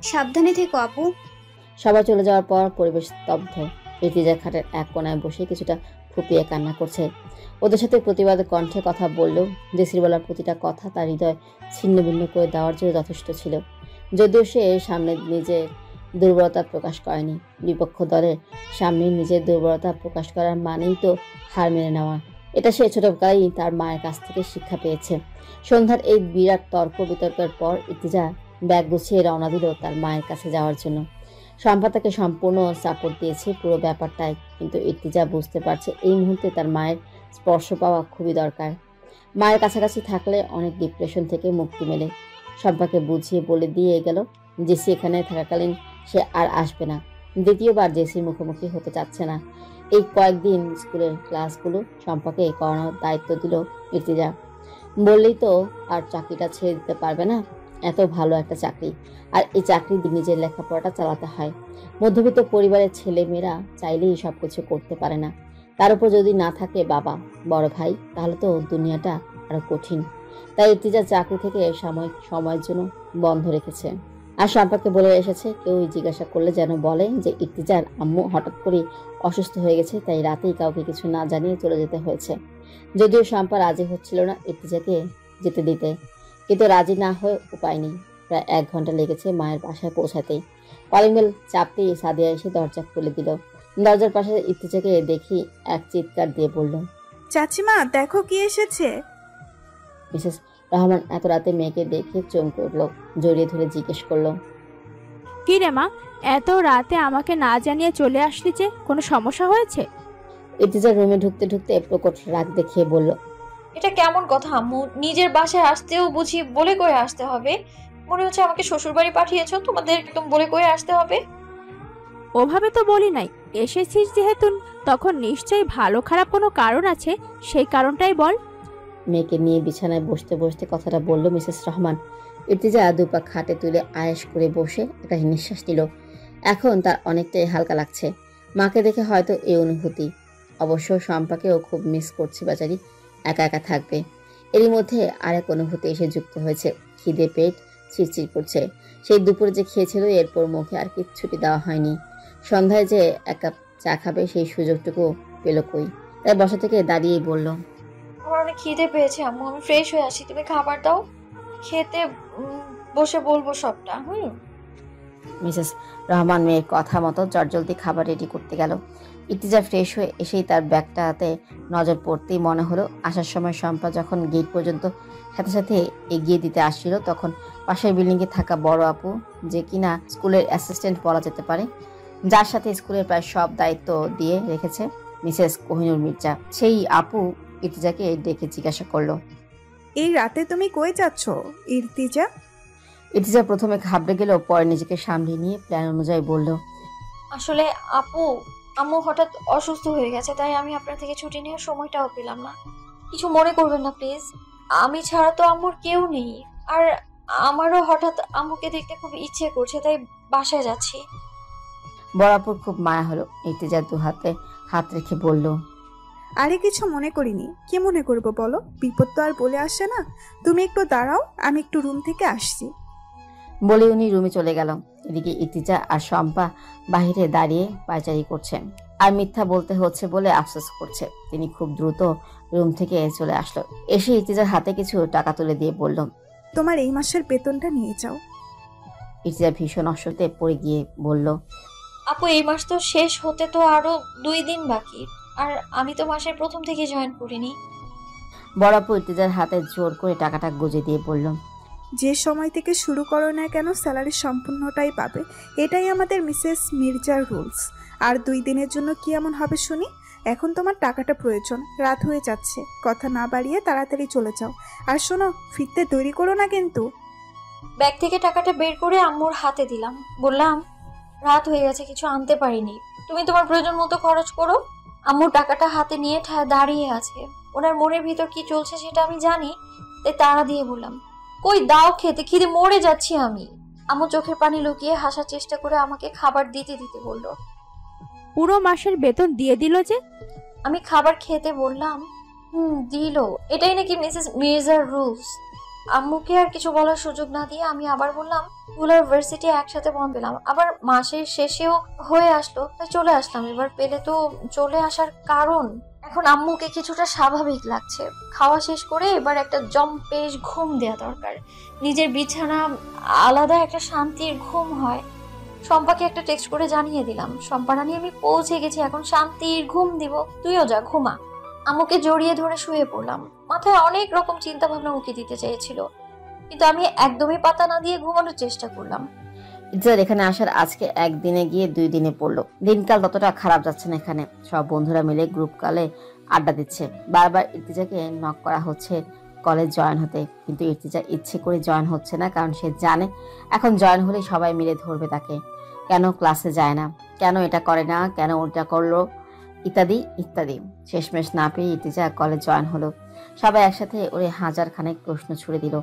সাবধানে থেকো আপু। সবাই চলে যাওয়ার পর পরিবেশ স্তব্ধ। ইর্তিজা খাটের এক কোনায় বসে কিছুটা ফুপিয়ে কান্না করছে। ওদের সাথে প্রতিবাদ কণ্ঠে কথা বললেও জেসির বলার প্রতিটা কথা তার হৃদয় ছিন্ন ভিন্ন করে দেওয়ার জন্য যথেষ্ট ছিল। যদিও সে সামনে নিজের দুর্বলতা প্রকাশ করেনি, বিপক্ষ দলের সামনে নিজের দুর্বলতা প্রকাশ করার মানেই তো হার মেনে নেওয়া। এটা সে ছোটবেলায় তার মায়ের কাছ থেকে শিক্ষা পেয়েছে। সন্ধ্যার এই বিরাট তর্ক বিতর্কের পর ইর্তিজা ব্যাগ গুছিয়ে রওনা দিল তার মায়ের কাছে যাওয়ার জন্য। শম্পা তাকে সম্পূর্ণ সাপোর্ট দিয়েছে পুরো ব্যাপারটাই, কিন্তু ইর্তিজা বুঝতে পারছে এই মুহূর্তে তার মায়ের স্পর্শ পাওয়া খুবই দরকার। মায়ের কাছাকাছি থাকলে অনেক ডিপ্রেশন থেকে মুক্তি মেলে। শম্পাকে বুঝিয়ে বলে দিয়ে গেল জেসি এখানে থাকাকালীন সে আর আসবে না। দ্বিতীয়বার জেসির মুখোমুখি হতে চাচ্ছে না। এই কয়েকদিন স্কুলের ক্লাসগুলো শম্পাকে করানোর দায়িত্ব দিল ইর্তিজা। বললেই তো আর চাকরিটা ছেড়ে দিতে পারবে না, এত ভালো একটা চাকরি, আর এই চাকরি দিয়ে নিজের লেখাপড়াটা চালাতে হয়। মধ্যবিত্ত পরিবারের ছেলে মেয়েরা চাইলেই সবকিছু করতে পারে না, তার উপর যদি না থাকে বাবা, বড় ভাই, তাহলে তো দুনিয়াটা আরো কঠিন। তাই ইর্তিজা চাকরি থেকে সময়ের জন্য বন্ধ রেখেছে। আর শম্পাকে বলে এসেছে কেউ জিজ্ঞাসা করলে যেন বলে যে ইর্তিজার আম্মু হঠাৎ করে অসুস্থ হয়ে গেছে, তাই রাতেই কাউকে কিছু না জানিয়ে চলে যেতে হয়েছে। যদিও শম্পা রাজি হচ্ছিল না ইর্তিজাকে যেতে দিতে, কিন্তু রাজি না হয়ে উপায় নেই। প্রায় 1 ঘন্টা লেগেছে মায়ের বাসায় পৌঁছাতেই। কলিং বেল চাপতেই সাদিয়া এসে দরজা খুলে দিল। দরজার পাশে ইর্তিজাকে দেখি এক চিৎকার দিয়ে বলল, চাচিমা দেখো কি এসেছে। মিসেস রহমান এত রাতে মেয়েকে দেখে চমকে উঠল, জড়িয়ে ধরে জিজ্ঞেস করলো, কি রে মা, এত রাতে আমাকে না জানিয়ে চলে আসলি যে, কোনো সমস্যা হয়েছে? ইর্তিজার রুমে ঢুকতে ঢুকতে প্রকট রাগ দেখিয়ে বলল, এটা কেমন কথা আম্মু? নিজের বাসায় আসতেও বুঝি বলে কয়ে আসতে হবে? মনে হচ্ছে আমাকে শ্বশুর বাড়ি পাঠিয়েছো, তোমাদের একদম বলে কয়ে আসতে হবে? ওভাবে তো বলি নাই, এসেছিস যেহেতু তখন নিশ্চয়ই ভালো খারাপ কোনো কারণ আছে, সেই কারণটাই বল। মেয়েকে নিয়ে বিছানায় বসতে বসতে কথাটা বলল মিসেস রহমান। ইর্তিজা দুপা খাটে তুলে আয়েশ করে বসে একটা নিঃশ্বাস নিল। এখন তার অনেকটাই হালকা লাগছে। মাকে দেখে হয়তো এই অনুভূতি। অবশ্য শম্পাকেও খুব মিস করছে, বেচারি একা একা থাকবে। এরই মধ্যে আরেক অনুভূতি এসে যুক্ত হয়েছে, খিদে পেট চিরচির করছে। সেই দুপুরে যে খেয়েছিল এরপর মুখে আর কিচ্ছুটি দেওয়া হয়নি। সন্ধ্যায় যে 1 কাপ চা খাবে সেই সুযোগটুকু পেল কই। তাই বসা থেকে দাঁড়িয়েই বলল, আমার অনেক খিদে পেয়েছে আম্মু, আমি ফ্রেশ হয়ে আসি, তুমি খাবার দাও, খেতে বসে বলবো সবটা। মিসেস রহমান মেয়ের কথা মতো চটজলদি খাবার রেডি করতে গেল। ইর্তিজা ফ্রেশ হয়ে এসেই তার ব্যাগটাতে নজর পড়তেই মনে হলো আসার সময় শম্পা যখন গেট পর্যন্ত সাথে সাথে এগিয়ে দিতে আসছিল, তখন পাশের বিল্ডিংয়ে থাকা বড় আপু, যে কিনা স্কুলের অ্যাসিস্ট্যান্ট বলা যেতে পারে, যার সাথে স্কুলের প্রায় সব দায়িত্ব দিয়ে রেখেছে মিসেস কোহিনুর মির্জা, সেই আপু ইর্তিজাকে ডেকে জিজ্ঞাসা করলো, এই রাতে তুমি কই যাচ্ছ ইর্তিজা? ইর্তিজা প্রথমে ঘাবড়ে গেলেও পরে নিজেকে সামলে নিয়ে প্ল্যান অনুযায়ী বলল, আসলে আপু, আম্মু হঠাৎ অসুস্থ হয়ে গেছে, তাই আমি আপনার থেকে ছুটি নেওয়ার সময়টাও পেলাম না। কিছু মনে করবেন না প্লিজ, আমি ছাড়া তো আম্মুর কেউ নেই, আর আমারও হঠাৎ আম্মুকে দেখতে খুব ইচ্ছে করছে, তাই বাসায় যাচ্ছি। বরাপুর খুব মায়া হলো। ইর্তিজার দু হাতে হাত রেখে বলল, আরে কিছু মনে করিনি, কি মনে করবো বলো, বিপদ তো আর বলে আসে না। তুমি একটু দাঁড়াও, আমি একটু রুম থেকে আসছি। বলে উনি রুমে চলে গেল। এদিকে ইর্তিজা আর শম্পা বাহিরে দাঁড়িয়ে পায়চারি করছে, আর মিথ্যা বলতে হচ্ছে বলে আফসোস করছে। তিনি খুব দ্রুত রুম থেকে চলে আসলো। এসে ইর্তিজার হাতে কিছু টাকা তুলে দিয়ে বলল, তোমার এই মাসের বেতনটা নিয়ে যাও। ইর্তিজা ভীষণ অস্বস্তিতে পড়ে গিয়ে বলল, আপু, এই মাস তো শেষ হতে তো আরো 2 দিন বাকি, আর আমি তো মাসের প্রথম থেকে জয়েন করিনি। বরাপুর ইর্তিজার হাতে জোর করে টাকাটা গুজে দিয়ে বলল, যে সময় থেকে শুরু করো না কেন স্যালারি সম্পূর্ণটাই পাবে, এটাই আমাদের মিসেস মির্জার রুলস। আর 2 দিনের জন্য কি এমন হবে শুনি? এখন তোমার টাকাটা প্রয়োজন, রাত হয়ে যাচ্ছে, কথা না বাড়িয়ে তাড়াতাড়ি চলে যাও। আর শোনো, ফিরতে দেরি করো না কিন্তু। ব্যাগ থেকে টাকাটা বের করে আম্মুর হাতে দিলাম, বললাম, রাত হয়ে গেছে, কিছু আনতে পারিনি, তুমি তোমার প্রয়োজন মতো খরচ করো। আম্মু টাকাটা হাতে নিয়ে দাঁড়িয়ে আছে, ওনার মনের ভিতর কি চলছে সেটা আমি জানি, তাই তাড়া দিয়ে বললাম, কই দাও খেতে, খিদে মরে যাচ্ছি আমি। আম্মু চোখের পানি লুকিয়ে হাসার চেষ্টা করে আমাকে খাবার দিতে দিতে বলল, পুরো মাসের বেতন দিয়ে দিল যে? আমি খাবার খেতে বললাম, দিল, এটাই নাকি মিসেস মির্জার রুলস। আম্মুকে আর কিছু বলার সুযোগ না দিয়ে আমি আবার বললাম, স্কুল আর ভার্সিটি একসাথে বন্ধ পেলাম, আবার মাসের শেষেও হয়ে আসলো, তাই চলে আসলাম। এবার পেলে তো চলে আসার কারণ, এখন আম্মুকে কিছুটা স্বাভাবিক লাগছে। খাওয়া শেষ করে এবার একটা জম্পেশ ঘুম দেওয়া দরকার। নিজের বিছানা আলাদা একটা শান্তির ঘুম হয়। শম্পাকে একটা টেক্সট করে জানিয়ে দিলাম, শম্পা রানী আমি পৌঁছে গেছি, এখন শান্তির ঘুম দিব, তুইও যা ঘুমা। আম্মুকে জড়িয়ে ধরে শুয়ে পড়লাম। মাথায় অনেক রকম চিন্তা ভাবনা উকি দিতে চেয়েছিল, কিন্তু আমি একদমই পাতা না দিয়ে ঘুমানোর চেষ্টা করলাম। ইর্তিজার এখানে আসার আজকে একদিনে গিয়ে 2 দিনে পড়লো। দিনকাল ততটা খারাপ যাচ্ছে না। এখানে সব বন্ধুরা মিলে গ্রুপ কলে আড্ডা দিচ্ছে। বারবার ইর্তিজাকে নক করা হচ্ছে কলেজ জয়েন হতে, কিন্তু ইর্তিজা ইচ্ছে করে জয়েন হচ্ছে না, কারণ সে জানে এখন জয়েন হলে সবাই মিলে ধরবে তাকে। কেন ক্লাসে যায় না, কেন এটা করে না, কেন ওটা করলো, ইত্যাদি ইত্যাদি। শেষমেশ না পেয়ে ইর্তিজা কলেজ জয়েন হলো। সবাই একসাথে ওরে 1000 খানেক প্রশ্ন ছুড়ে দিল।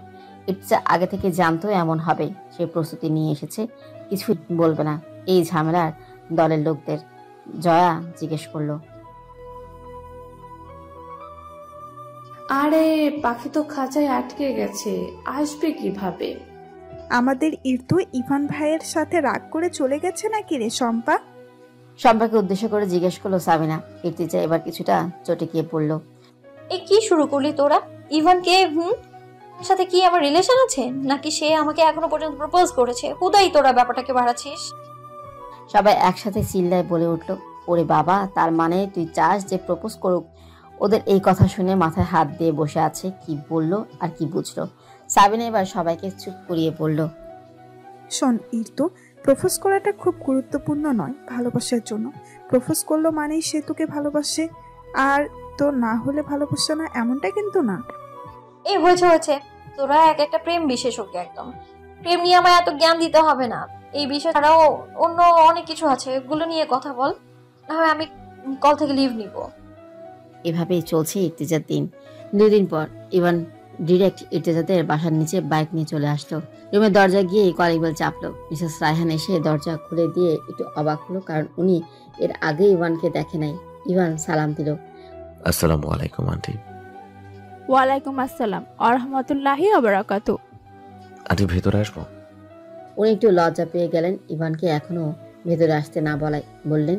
ইর্তিজা আগে থেকে জানতো এমন হবে, সে প্রস্তুতি নিয়ে এসেছে, কিছু বলবে না এই ঝামেলার দলের লোকদের। জয়া জিজ্ঞেস করলো, আরে পাখি তো খাঁচায় আটকে গেছে, আসবে কিভাবে? আমাদের ইর্তু ইভান ভাইয়ের সাথে রাগ করে চলে গেছে নাকি রে শম্পা? শম্পাকে উদ্দেশ্য করে জিজ্ঞেস করলো সাবিনা। ইর্তিজা এবার কিছুটা চটকিয়ে পড়ল। এ কি শুরু করলি তোরা? ইভান কে? তার সাথে কি আমার রিলেশন আছে, নাকি সে আমাকে এখনো পর্যন্ত প্রপোজ করেছে? হুদাই তোরা ব্যাপারটাকে বাড়াচ্ছিস। সবাই একসাথে চিল্লায় বলে উঠল, ওরে বাবা, তার মানে তুই চাস যে প্রপোজ করুক? ওদের এই কথা শুনে মাথায় হাত দিয়ে বসে আছে। কি বললো আর কি বুঝলো? সাবিনা এবার সবাইকে চুপ করিয়ে বলল, শোন ইর্তু, প্রপোজ করাটা খুব গুরুত্বপূর্ণ নয় ভালোবাসার জন্য। প্রপোজ করলো মানেই সে তোকে ভালোবাসে, আর তো না হলে ভালোবাসে না এমনটা কিন্তু না। এই হয়েছে, তোরা এক একটা প্রেম বিশেষজ্ঞ একদম। প্রেম নিয়ে আমায় এত জ্ঞান দিতে হবে না, এই বিষয় ছাড়াও অন্য অনেক কিছু আছে, এগুলো নিয়ে কথা বল, না হয় আমি কল থেকে লিভ নিব। এভাবেই চলছে ইর্তিজার দিন। 2 দিন পর ইভান ডিরেক্ট ইর্তিজাদের বাসার নিচে বাইক নিয়ে চলে আসলো। রুমের দরজা গিয়ে কলিং বেল চাপলো। মিসেস রায়হান এসে দরজা খুলে দিয়ে একটু অবাক হলো, কারণ উনি এর আগে ইভানকে দেখে নাই। ইভান সালাম দিল, আসসালামু আলাইকুম আন্টি। ওয়ালাইকুম আসসালাম ওয়া রাহমাতুল্লাহি ওয়া বারাকাতুহু। আন্টি ভেতরে আসবো? উনি একটু লজ্জা পেয়ে গেলেন ইভানকে এখনো ভেতরে আসতে না বলায়। বললেন,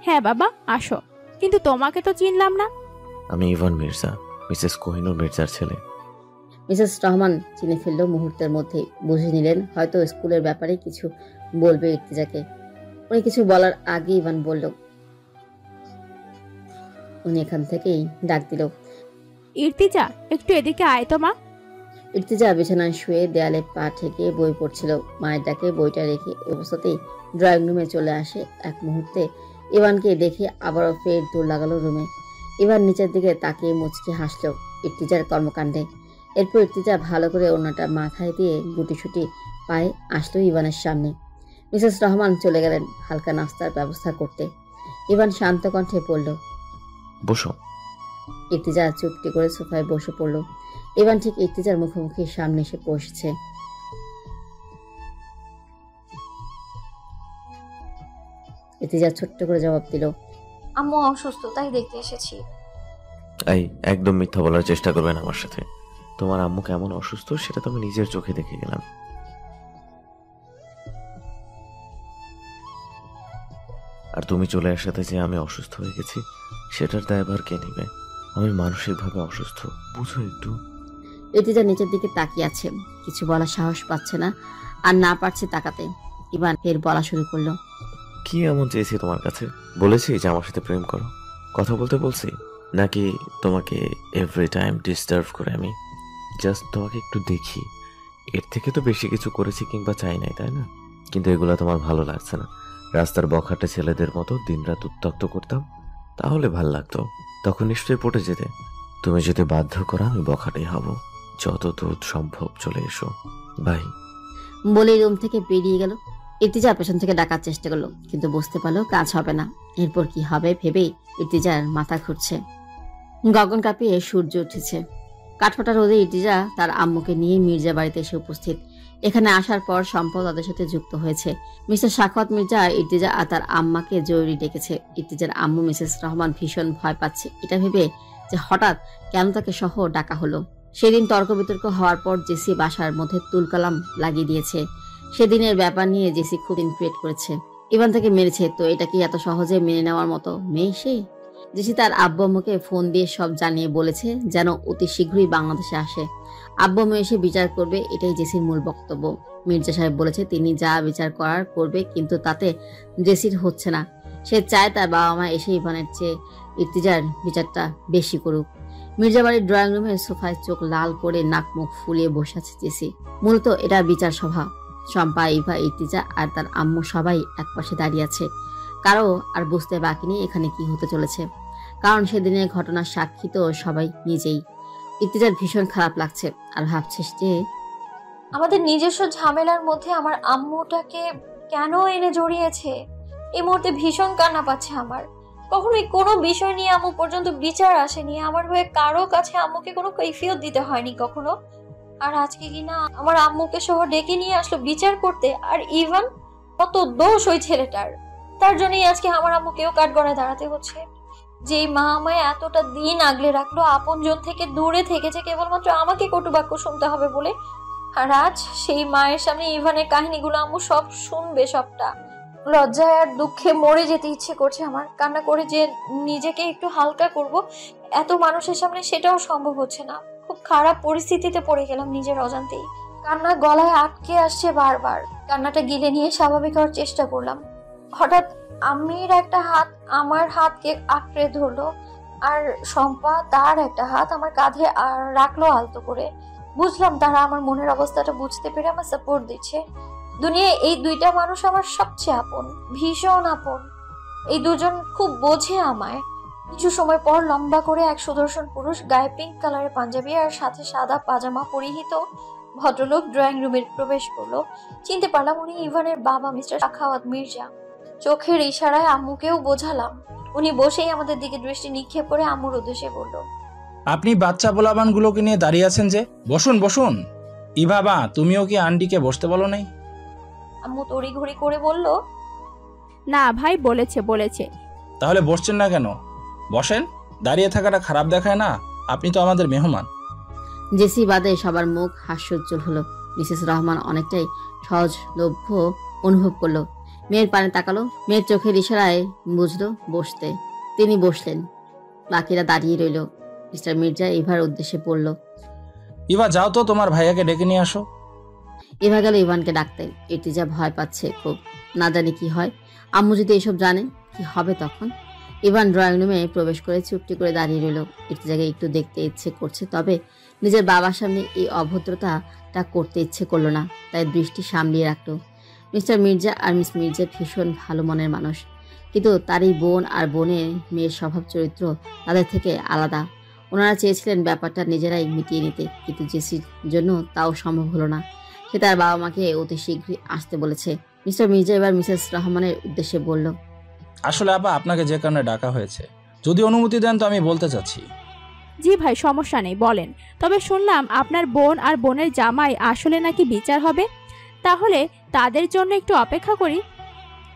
হ্যাঁ বাবা আসো, কিন্তু তোমাকে তো চিনলাম না। আমি ইভান মির্জা, মিসেস কোহিনুর মির্জার ছেলে। মিসেস রহমান চিনে ফেলল মুহূর্তের মধ্যেই, বুঝে নিলেন হয়তো স্কুলের ব্যাপারে কিছু বলবে ইর্তিজাকে। উনি কিছু বলার আগে ইভান বলল, উনি এখান থেকেই ডাক দিল, ইর্তিজা একটু এদিকে আয় তো মা। ইর্তিজা বিছানায় শুয়ে দেয়ালে পা ঠেকে বই পড়ছিল। মায়ের ডাকে বইটা রেখে অবস্থাতেই ড্রয়িং রুমে চলে আসে। এক মুহূর্তে ইভানকে দেখে আবারও ফের দৌড় লাগালো রুমে। ইভান নিচের দিকে তাকিয়ে মুচকি হাসল ইর্তিজার কর্মকাণ্ডে। এরপর ইর্তিজা ভালো করে ওড়নাটা মাথায় দিয়ে গুটিসুটি পায়ে আসলো ইভানের সামনে। মিসেস রহমান চলে গেলেন হালকা নাস্তার ব্যবস্থা করতে। ইভান শান্ত কণ্ঠে পড়ল, বসো। ইর্তিজা চুপটি করে সোফায় বসে পড়ল। ইভান ঠিক ইর্তিজার মুখোমুখি সামনে এসে বসেছে। ইর্তিজা ছোট্ট করে জবাব দিল, আম্মু অসুস্থ, তাই দেখতে এসেছি। এই একদম মিথ্যা বলার চেষ্টা করবেন আমার সাথে। তোমার আম্মু কেমন অসুস্থ সেটা তো আমি নিজের চোখে দেখে গেলাম। আর তুমি চলে আসাতে যে আমি অসুস্থ হয়ে গেছি সেটার দায়ভার কে নেবে? আমি মানসিকভাবে অসুস্থ, বুঝো একটু। ইর্তিজা নিচের দিকে তাকিয়ে আছে, কিছু বলার সাহস পাচ্ছে না, আর না পারছে তাকাতে। ইভান ফের বলা শুরু করলো, কি এমন চেয়েছি তোমার কাছে? বলেছি যে আমার সাথে প্রেম করো, কথা বলতে বলছি, নাকি তোমাকে এভরি টাইম ডিস্টার্ব করে আমি জাস্ট তোমাকে একটু দেখি? এর থেকে তো বেশি কিছু করেছি কিংবা চাই নাই, তাই না? কিন্তু এগুলা তোমার ভালো লাগছে না। রাস্তার বখাটে ছেলেদের মতো দিনরাত উত্তক্ত করতাম, তাহলে ভাল লাগতো। তখন নিশ্চয়ই পটে যেতে। তুমি যদি বাধ্য করো আমি বখাটেই হব। যত দ্রুত সম্ভব চলে এসো, বাই। বলে রুম থেকে বেরিয়ে গেল। ইর্তিজা পেছন থেকে ডাকার চেষ্টা করলো, কিন্তু বুঝতে পারলো কাজ হবে না। এরপর কি হবে ভেবেই ইর্তিজার মাথা ঘুরছে। গগন কাঁপিয়ে সূর্য উঠেছে। কাঠফাটা রোদে ইর্তিজা তার আম্মুকে নিয়ে মির্জা বাড়িতে এসে উপস্থিত। এখানে আসার পর সম্পদ তাদের সাথে যুক্ত হয়েছে। মিস্টার সাখাওয়াত মির্জা ইর্তিজা আর তার আম্মাকে জরুরি ডেকেছে। ইর্তিজার আম্মু মিসেস রহমান ভীষণ ভয় পাচ্ছে এটা ভেবে যে হঠাৎ কেন তাকে সহ ডাকা হলো। সেদিন তর্ক বিতর্ক হওয়ার পর জেসি বাসার মধ্যে তুলকালাম লাগিয়ে দিয়েছে। সেদিনের ব্যাপার নিয়ে জেসি খুব ইনক্রিয়েট করেছে। ইভান তাকে মেরেছে, তো এটা কি এত সহজে মেনে নেওয়ার মতো মেয়ে সে? জেসি তার আব্বু আম্মুকে ফোন দিয়ে সব জানিয়ে বলেছে যেন অতি শীঘ্রই বাংলাদেশে আসে। আব্বু আম্মু এসে বিচার করবে, এটাই জেসির মূল বক্তব্য। মির্জা সাহেব বলেছে তিনি যা বিচার করার করবে, কিন্তু তাতে জেসির হচ্ছে না। সে চায় তার বাবা মা এসে ইভানের চেয়ে ইর্তিজার বিচারটা বেশি করুক। মির্জা বাড়ির ড্রয়িং রুমের সোফায় চোখ লাল করে নাক মুখ ফুলিয়ে বসে আছে জেসি। মূলত এটা বিচার সভা। শম্পা, ইভা, ইর্তিজা আর তার আম্মু সবাই একপাশে দাঁড়িয়ে আছে। কারো আর বুঝতে বাকি নেই এখানে কি হতে চলেছে, কারণ সেদিনের ঘটনার সাক্ষী তো সবাই নিজেই। ইর্তিজার ভীষণ খারাপ লাগছে আর ভাবছিস যে আমাদের নিজস্ব ঝামেলার মধ্যে আমার আম্মুটাকে কেন এনে জড়িয়েছে। এই মুহূর্তে ভীষণ কান্না পাচ্ছে আমার। কখনোই কোনো বিষয় নিয়ে আম্মু পর্যন্ত বিচার আসেনি, আমার হয়ে কারো কাছে আম্মুকে কোনো কৈফিয়ত দিতে হয়নি কখনো। আর আজকে কিনা আমার আম্মুকে সহ ডেকে নিয়ে আসলো বিচার করতে। আর ইভান, কত দোষ ওই ছেলেটার, তার জন্যই আজকে আমার আম্মুকেও কাঠগড়ায় দাঁড়াতে হচ্ছে। যে মা আমায় এতটা দিন আগলে রাখলো, আপনজন থেকে দূরে থেকেছে কেবলমাত্র আমাকে কটুবাক্য শুনতে হবে বলে। আর আজ সেই মায়ের সামনে ইভানের কাহিনীগুলো আম্মু সব শুনবে, সবটা। লজ্জায় আর দুঃখে মরে যেতে ইচ্ছে করছে আমার। কান্না করে যে নিজেকে একটু হালকা করব, এত মানুষের সামনে সেটাও সম্ভব হচ্ছে না। খুব খারাপ পরিস্থিতিতে পড়ে গেলাম নিজের অজান্তেই। কান্না গলায় আটকে আসছে বারবার। কান্নাটা গিলে নিয়ে স্বাভাবিক হওয়ার চেষ্টা করলাম। হঠাৎ আম্মির একটা হাত আমার হাতকে আঁকড়ে ধরলো, আর শম্পা তার একটা হাত আমার কাঁধে রাখলো আলতো করে। বুঝলাম তারা আমার মনের অবস্থাটা বুঝতে পেরে আমার সাপোর্ট দিচ্ছে। দুনিয়ায় এই দুইটা মানুষ আমার সবচেয়ে আপন, ভীষণ আপন। এই দুজন খুব বোঝে আমায়। কিছু সময় পর লম্বা করে এক সুদর্শন পুরুষ, গায়ে পিঙ্ক কালারের পাঞ্জাবি আর সাথে সাদা পাজামা পরিহিত ভদ্রলোক ড্রয়িং রুমে প্রবেশ করলো। চিনতে পারলাম উনি ইভানের বাবা, মিস্টার সাখাওয়াত মির্জা। চোখের ইশারায় আম্মুকেও বোঝালাম। উনি বসেই আমাদের দিকে দৃষ্টি নিক্ষেপ করে আম্মুর উদ্দেশ্যে বলল, আপনি বাচ্চা পোলাপানগুলোকে নিয়ে দাঁড়িয়ে আছেন যে, বসুন বসুন। ইভা বা, তুমিও কি আন্টিকে বসতে বলো নাই? আম্মু তড়িঘড়ি করে বলল, না ভাই, বলেছে। তাহলে বসছেন না কেন? বসেন, দাঁড়িয়ে থাকাটা খারাপ দেখায় না, আপনি তো আমাদের মেহমান। জেসি বাদে সবার মুখ হাস্যোজ্জ্বল হলো। মিসেস রহমান অনেকটাই সহজলভ্য অনুভব করলো। মেয়ের পানে তাকালো, মেয়ের চোখের ইশারায় বুঝলো বসতে। তিনি বসলেন, বাকিরা দাঁড়িয়ে রইল। মিস্টার মির্জা ইভার উদ্দেশ্যে বলল, ইভা যাও তো, তোমার ভাইয়াকে ডেকে নিয়ে আসো। ইভা গেল ইভানকে ডাকতে। ইর্তিজা ভয় পাচ্ছে খুব, না জানি কি হয়। আম্মু যদি এসব জানে কি হবে তখন। ইভান ড্রয়িং রুমে প্রবেশ করে চুপটি করে দাঁড়িয়ে রইল। ইর্তিজাকে একটু দেখতে ইচ্ছে করছে, তবে নিজের বাবার সামনে এই অভদ্রতাটা করতে ইচ্ছে করলো না, তাই দৃষ্টি সামলিয়ে রাখলো। মিস্টার মির্জা আর মিস মির্জা ভীষণ ভালো মনের মানুষ, কিন্তু তার এই বোন আর বোনের মেয়ের স্বভাব চরিত্র তাদের থেকে আলাদা। ওনারা চেয়েছিলেন ব্যাপারটা নিজেরাই মিটিয়ে নিতে, কিন্তু জেসির জন্য তাও সম্ভব হলো না। সে তার বাবা মাকে অতি শীঘ্রই আসতে বলেছে। মিস্টার মির্জা এবার মিসেস রহমানের উদ্দেশ্যে বলল, আসলে আপা, আপনাকে যে কারণে ডাকা হয়েছে, যদি অনুমতি দেন তো আমি বলতে চাচ্ছি। জি ভাই, সমস্যা নেই, বলেন। তবে শুনলাম আপনার বোন আর বোনের জামাই আসলে নাকি বিচার হবে, তাহলে তাদের জন্য একটু অপেক্ষা করি।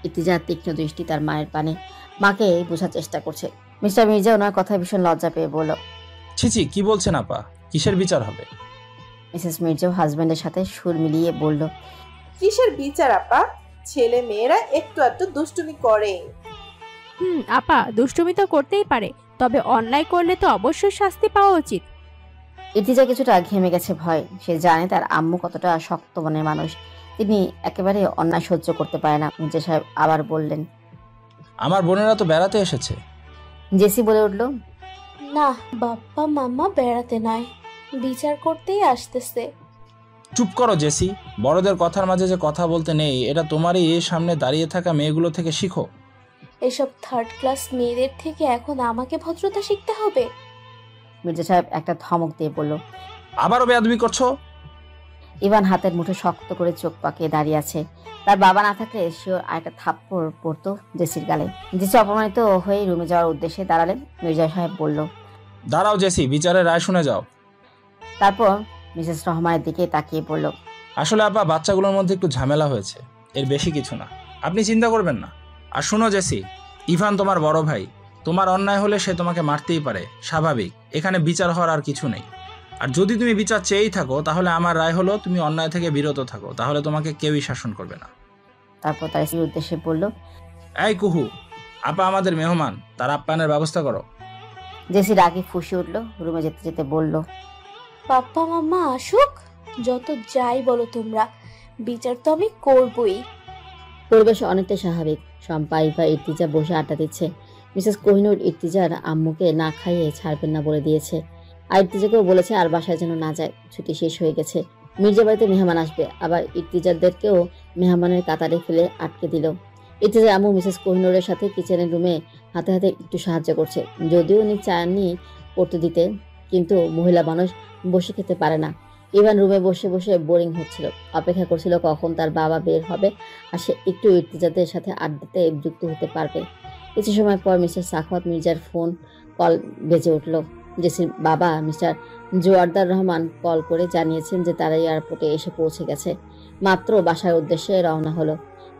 ইর্তিজার তীক্ষ্ণ দৃষ্টি তার মায়ের পানে, মাকে বোঝার চেষ্টা করছে। মিস্টার মির্জা ওনার কথায় ভীষণ লজ্জা পেয়ে বলল, ছিছি, কি বলছেন আপা, কিসের বিচার হবে? মিসেস মির্জাও হাজব্যান্ডের সাথে সুর মিলিয়ে বলল, কিসের বিচার আপা? ছেলে মেয়েরা একটু একটু দুষ্টুমি করে। আপা, দুষ্টুমি তো করতেই পারে, তবে অন্যায় করলে তো অবশ্যই শাস্তি পাওয়া উচিত। ইর্তিজা কিছুটা ঘেমে গেছে ভয়। সে জানে তার আম্মু কতটা শক্ত মনের মানুষ, তিনি একেবারে অন্যায় সহ্য করতে পারে না। মির্জা সাহেব আবার বললেন, আমার বোনেরা তো বেড়াতে এসেছে। জেসি বলে উঠল, না বাপ্পা মাম্মা বেড়াতে নয়, বিচার করতেই আসতেছে। চুপ করো জেসি, বড়দের কথার মাঝে যে কথা বলতে নেই, এটা তোমারই এই সামনে দাঁড়িয়ে থাকা মেয়েগুলো থেকে শিখো। এসব থার্ড ক্লাস মেয়েদের থেকে এখন আমাকে ভদ্রতা শিখতে হবে? মির্জা সাহেব একটা ধমক দিয়ে বলল, আবারও বেয়াদবি করছো? ইভান হাতের মুঠো শক্ত করে চোখ পাকিয়ে দাঁড়িয়ে আছে। তার বাবা না থাকলে শিওর আরেকটা থাপ্পড় পড়তো জেসির গালে। জেসি অপমানিত হয়ে রুমে যাওয়ার উদ্দেশ্যে দাঁড়ালেন। মির্জা সাহেব বলল, দাঁড়াও জেসি, বিচারের রায় শুনে যাও। তারপর মিসেস রহমানের দিকে তাকিয়ে বলল, আসলে আপা, বাচ্চাগুলোর মধ্যে একটু ঝামেলা হয়েছে, এর বেশি কিছু না, আপনি চিন্তা করবেন না। আর শুনো জেসি, ইভান তোমার বড় ভাই, তোমার অন্যায় হলে সে তোমাকে মারতেই পারে, স্বাভাবিক। এখানে বিচার হওয়ার আর কিছু নেই। আর যদি তুমি বিচার চেয়েই থাকো, তাহলে আমার রায় হলো তুমি অন্যায় থেকে বিরত থাকো, তাহলে তোমাকে কেউই শাসন করবে না। তারপর তার স্ত্রীর উদ্দেশ্যে বলল, এই কুহু, আপা আমাদের মেহমান, তার আপ্যায়নের ব্যবস্থা করো। জেসি রাগে ফুঁসে উঠল। রুমে যেতে যেতে বলল, পাপ্পা মাম্মা আসুক, যত যাই বলো তোমরা, বিচার তো আমি করবই। পরিবেশ অনেকটাই স্বাভাবিক। শম্পা, ইভা, ইর্তিজা বসে আড্ডা দিচ্ছে। মিসেস কোহিনুর ইর্তিজার আম্মুকে না খাইয়ে ছাড়বেন না বলে দিয়েছে, আর ইর্তিজাকেও বলেছে আর বাসায় যেন না যায়, ছুটি শেষ হয়ে গেছে। মির্জা বাড়িতে মেহমান আসবে, আবার ইর্তিজাদেরকেও মেহমানের কাতারে ফেলে আটকে দিল। ইর্তিজার আম্মু মিসেস কোহিনুরের সাথে কিচেনের রুমে হাতে হাতে একটু সাহায্য করছে, যদিও উনি চাননি করতে দিতে, কিন্তু মহিলা মানুষ বসে খেতে পারে না। ইভান রুমে বসে বসে বোরিং হচ্ছিল, অপেক্ষা করছিল কখন তার বাবা বের হবে আর সে একটু ইর্তিজাদের সাথে আড্ডাতে যুক্ত হতে পারবে। কিছু সময় পর মিস্টার সাখাওয়াত মির্জার ফোন কল বেজে উঠল। জেসির বাবা মিস্টার জোয়ারদার রহমান কল করে জানিয়েছেন যে তারা এয়ারপোর্টে এসে পৌঁছে গেছে, মাত্র বাসার উদ্দেশ্যে রওনা হলো।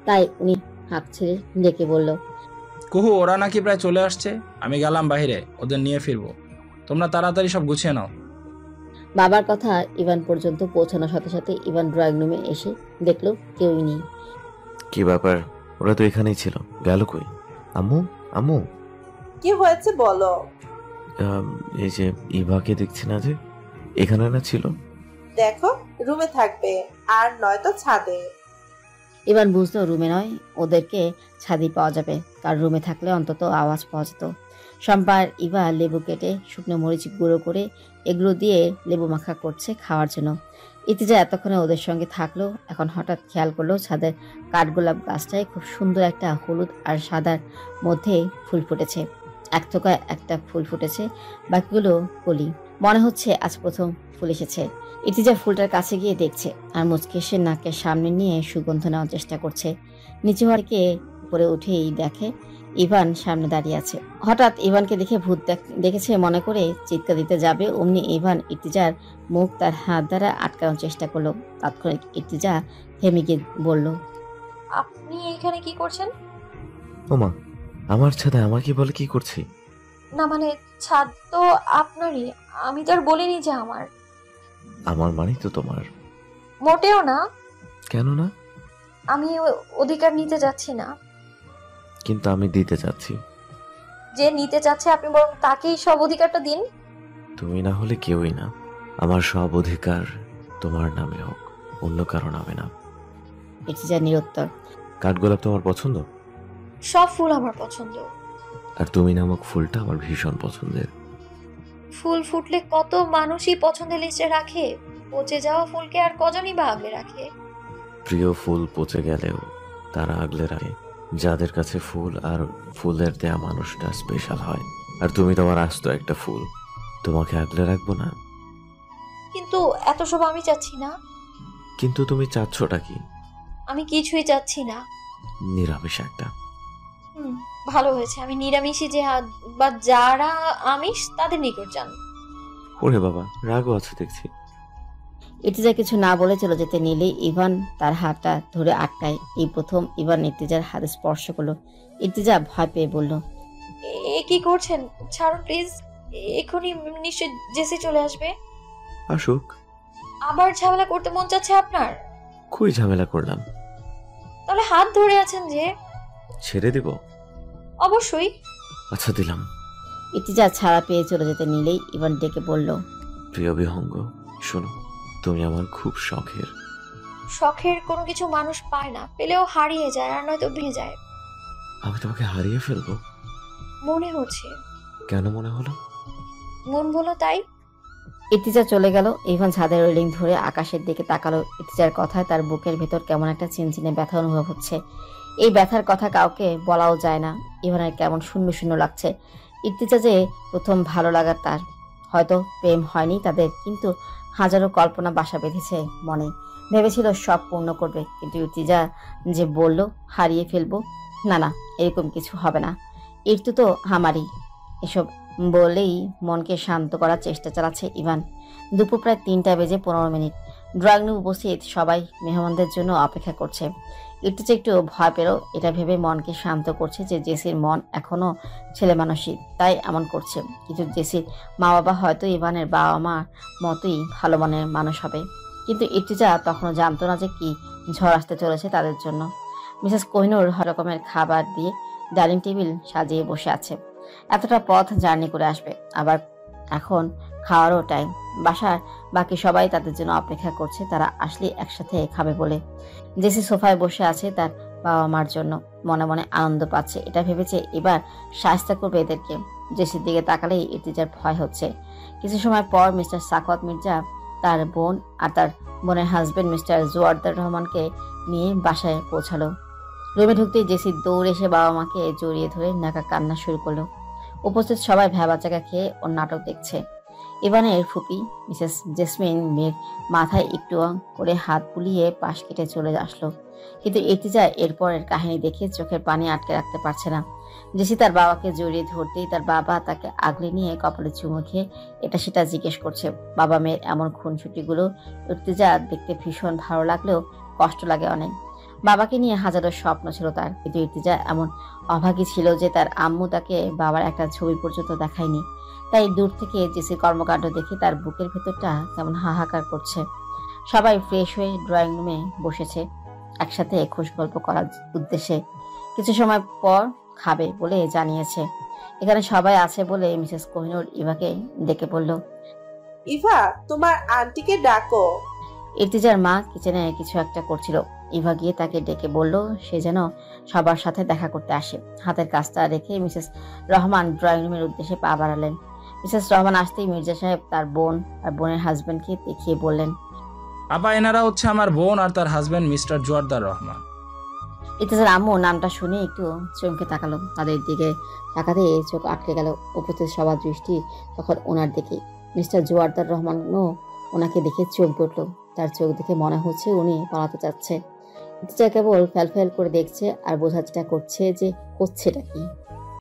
তাই উনি হাঁক ছেড়ে ডেকে বলল, কুহু, ওরা নাকি প্রায় চলে আসছে, আমি গেলাম বাইরে, ওদের নিয়ে ফিরবো, তোমরা তাড়াতাড়ি সব গুছিয়ে নাও। বাবার কথা ইভান পর্যন্ত পৌঁছানোর সাথে সাথে ইভান ড্রয়িং রুমে এসে দেখলো কেউই নেই। কি ব্যাপার, ওরা তো এখানেই ছিল, গেল কই? আম্মু, আম্মু, কি হয়েছে বলো? এই যে ইভাকে দেখছি না যে, এখানে না ছিল? দেখো, রুমে থাকবে, আর নয়তো ছাদে। ইভান বুঝলো রুমে নয়, ওদেরকে ছাদই পাওয়া যাবে, কার রুমে থাকলে অন্তত আওয়াজ পাওয়া যেত। শম্পার ইভা লেবু কেটে শুকনো মরিচ গুঁড়ো করে এগুলো দিয়ে লেবু মাখা করছে খাওয়ার জন্য। ইর্তিজা এতক্ষণে ওদের সঙ্গে থাকলো, এখন হঠাৎ খেয়াল করলো ছাদের কাঠগোলাপ গাছটায় খুব সুন্দর একটা হলুদ আর সাদার মধ্যে ফুল ফুটেছে। এক থোকায় একটা ফুল ফুটেছে, বাকিগুলো কলি। মনে হচ্ছে আজ প্রথম ফুল এসেছে। ইর্তিজা ফুলটার কাছে গিয়ে দেখছে আর মুচকে সে নাকের সামনে নিয়ে সুগন্ধ নেওয়ার চেষ্টা করছে। নিচু হওয়ারকে উপরে উঠেই দেখে ইভান সামনে দাঁড়িয়ে আছে। হঠাৎ ইভানকে দেখে ভূত দেখেছে মনে করে চিৎকার দিতে যাবে, অমনি ইভান ইর্তিজার মুখ তার হাত দ্বারা আটকানোর চেষ্টা করলো। তাৎক্ষণিক ইর্তিজা থেমে গিয়ে বলল, আপনি এখানে কি করছেন? ওমা, আমার ছাদে আমাকে বলে কি করছি? না মানে, ছাদ তো আপনারই, আমি তো আর বলিনি যে আমার। আমার মানে তো তোমার। মোটেও না। কেন না? আমি অধিকার নিতে যাচ্ছি না। কিন্তু আমি দিতে চাচ্ছি। যে নিতে চাচ্ছে আপনি বরং তাকেই সব অধিকারটা দিন। তুমি না হলে কেউই না। আমার সব অধিকার তোমার নামে হোক, অন্য কারো নামে না। ইর্তিজা নিরুত্তর। কাঠগোলাপ তোমার পছন্দ? সব ফুল আমার পছন্দ। আর তুমি নামক ফুলটা আমার ভীষণ পছন্দের। ফুল ফুটলে কত মানুষই পছন্দের লিস্টে রাখে, পচে যাওয়া ফুলকে আর কজনই বা আগলে রাখে। প্রিয় ফুল পচে গেলেও তারা আগলে রাখে যাদের কাছে ফুল আর ফুলের দেয়া মানুষটা স্পেশাল হয়। আর তুমি তোমার আস্ত একটা ফুল, তোমাকে আগলে রাখবো না? কিন্তু এত সব আমি চাচ্ছি না। কিন্তু তুমি চাচ্ছটা কি? আমি কিছুই চাচ্ছি না। নিরামিষ একটা। ভালো হয়েছে, আমি নিরামিষই যে বা যারা আমিষ তাদের নিকট যান। ওরে বাবা, রাগও আছে দেখছি। ইর্তিজা কিছু না বলে চলে যেতে নিলেই ইভান তার হাতটা ধরে আটকায়। এই প্রথম ইভান ইর্তিজার হাতে স্পর্শ করলো। ইর্তিজা ভয় পেয়ে বলল, এ কি করছেন? ছাড়ুন প্লিজ, এখনই নিশ্চয় জেসি চলে আসবে। আসুক। আবার ঝামেলা করতে মন চাচ্ছে আপনার? কই ঝামেলা করলাম? তাহলে হাত ধরে আছেন যে? ছেড়ে দেব? অবশ্যই। আচ্ছা দিলাম। ইর্তিজা ছাড়া পেয়ে চলে যেতে নিলেই ইভান ডেকে বলল, প্রিয় বিহঙ্গ, শোনো, তুমি আমার খুব শখের। শখের কোনো কিছু মানুষ পায় না, পেলেও হারিয়ে যায়, আর নয়তো ভেঙে যায়। আমি তোমাকে হারিয়ে ফেলবো মনে হচ্ছে। কেন মনে হলো? মন বলো তাই। ইর্তিজা চলে গেল। ইভান ছাদের রেলিং ধরে আকাশের দিকে তাকালো। ইর্তিজার কথায় তার বুকের ভেতর কেমন একটা চিনচিনে ব্যথা অনুভব হচ্ছে। এই ব্যথার কথা কাউকে বলাও যায় না। ইভানের কেমন শূন্য শূন্য লাগছে। ইর্তিজা যে প্রথম ভালো লাগার তার, হয়তো প্রেম হয়নি তাদের, কিন্তু হাজারো কল্পনা বাসা বেঁধেছে মনে। ভেবেছিল সব পূর্ণ করবে, কিন্তু ইর্তিজা যে বলল হারিয়ে ফেলবো, না না, এরকম কিছু হবে না, ইর্তু তো আমারই। এসব বলেই মনকে শান্ত করার চেষ্টা চালাচ্ছে ইভান। দুপুর প্রায় 3টা বেজে 15 মিনিট। ড্রয়িং রুমে উপস্থিত সবাই মেহমানদের জন্য অপেক্ষা করছে। ইর্তিজা একটু ভয় পেল, এটা ভেবে মনকে শান্ত করছে যে জেসির মন এখনো ছেলে মানুষই, তাই এমন করছে। কিন্তু জেসির মা বাবা হয়তো ইভানের বাবা মার মতোই ভালো মনের মানুষ হবে। কিন্তু ইর্তিজা তখনও জানতো না যে কি ঝড় আসতে চলেছে তাদের জন্য। মিসেস কোহিনূর রকমের খাবার দিয়ে ডাইনিং টেবিল সাজিয়ে বসে আছে। এতটা পথ জার্নি করে আসবে, আবার এখন খাওয়ারও টাইম। বাসার বাকি সবাই তাদের জন্য অপেক্ষা করছে, তারা আসলে একসাথে খাবে বলে। জেসি সোফায় বসে আছে তার বাবা মার জন্য, মনে মনে আনন্দ পাচ্ছে। এটা ভেবেছে এবার শায়েস্তা করবে এদেরকে। জেসির দিকে তাকালেই ইর্তিজার ভয় হচ্ছে। কিছু সময় পর মিস্টার সাখাওয়াত মির্জা তার বোন আর তার বোনের হাজবেন্ড মিস্টার জোয়ারদার রহমানকে নিয়ে বাসায় পৌঁছালো। রুমে ঢুকতেই জেসি দৌড়ে এসে বাবা মাকে জড়িয়ে ধরে নাকা কান্না শুরু করলো। উপস্থিত সবাই ভ্যাবাচাকা খেয়ে ওর নাটক দেখছে। ইভানের ফুপি মিসেস জেসমিন মেয়ের মাথায় একটু করে হাত বুলিয়ে পাশ কেটে চলে আসলো। কিন্তু ইর্তিজা এরপরের কাহিনী দেখে চোখের পানি আটকে রাখতে পারছে না। জেসি তার বাবাকে জড়িয়ে ধরতেই তার বাবা তাকে আগলে নিয়ে কপালে চুমু খেয়ে এটা সেটা জিজ্ঞেস করছে। বাবা মেয়ের এমন খুনসুটিগুলো ইর্তিজা দেখতে ভীষণ ভালো লাগলেও কষ্ট লাগে অনেক। বাবাকে নিয়ে হাজারো স্বপ্ন ছিল তার, কিন্তু ইর্তিজা এমন অভাগী ছিল যে তার আম্মু তাকে বাবার একটা ছবি পর্যন্ত দেখায়নি। তাই দূর থেকে জেসির কর্মকাণ্ড দেখে তার বুকের ভেতরটা কেমন হাহাকার করছে। সবাই ফ্রেশ হয়ে ড্রয়িং রুমে বসেছে একসাথে খোশ গল্প করার উদ্দেশ্যে। কিছু সময় পর খাবে বলে জানিয়েছে। এখানে সবাই আছে বলে মিসেস কোহিনূর ইভাকে ডেকে বলল, ইভা, তোমার আন্টিকে ডাকো। ইর্তিজার মা কিচেনে কিছু একটা করছিল। ইভা গিয়ে তাকে ডেকে বলল সে যেন সবার সাথে দেখা করতে আসে। হাতের কাজটা রেখে মিসেস রহমান ড্রয়িং রুমের উদ্দেশ্যে পা বাড়ালেন। মিসেস রহমান আসতেই মির্জা সাহেব তার বোন আর বোনের হাজবেন্ডকে দেখিয়ে বললেন, আপা, এনারা হচ্ছে আমার বোন আর তার হাজবেন্ড মিস্টার জোয়ারদার রহমান। ইর্তিজার আম্মু নামটা শুনে একটু চমকে তাকালো। তাদের দিকে তাকাতে চোখ আটকে গেল। উপস্থিত সবার দৃষ্টি তখন ওনার দিকে। মিস্টার জোয়ারদার রহমানও ওনাকে দেখে চমকে উঠল। তার চোখ দেখে মনে হচ্ছে উনি পালাতে চাচ্ছে। ইর্তিজা কেবল ফ্যাল ফ্যাল করে দেখছে আর বোঝার চেষ্টা করছে যে হচ্ছেটা কি।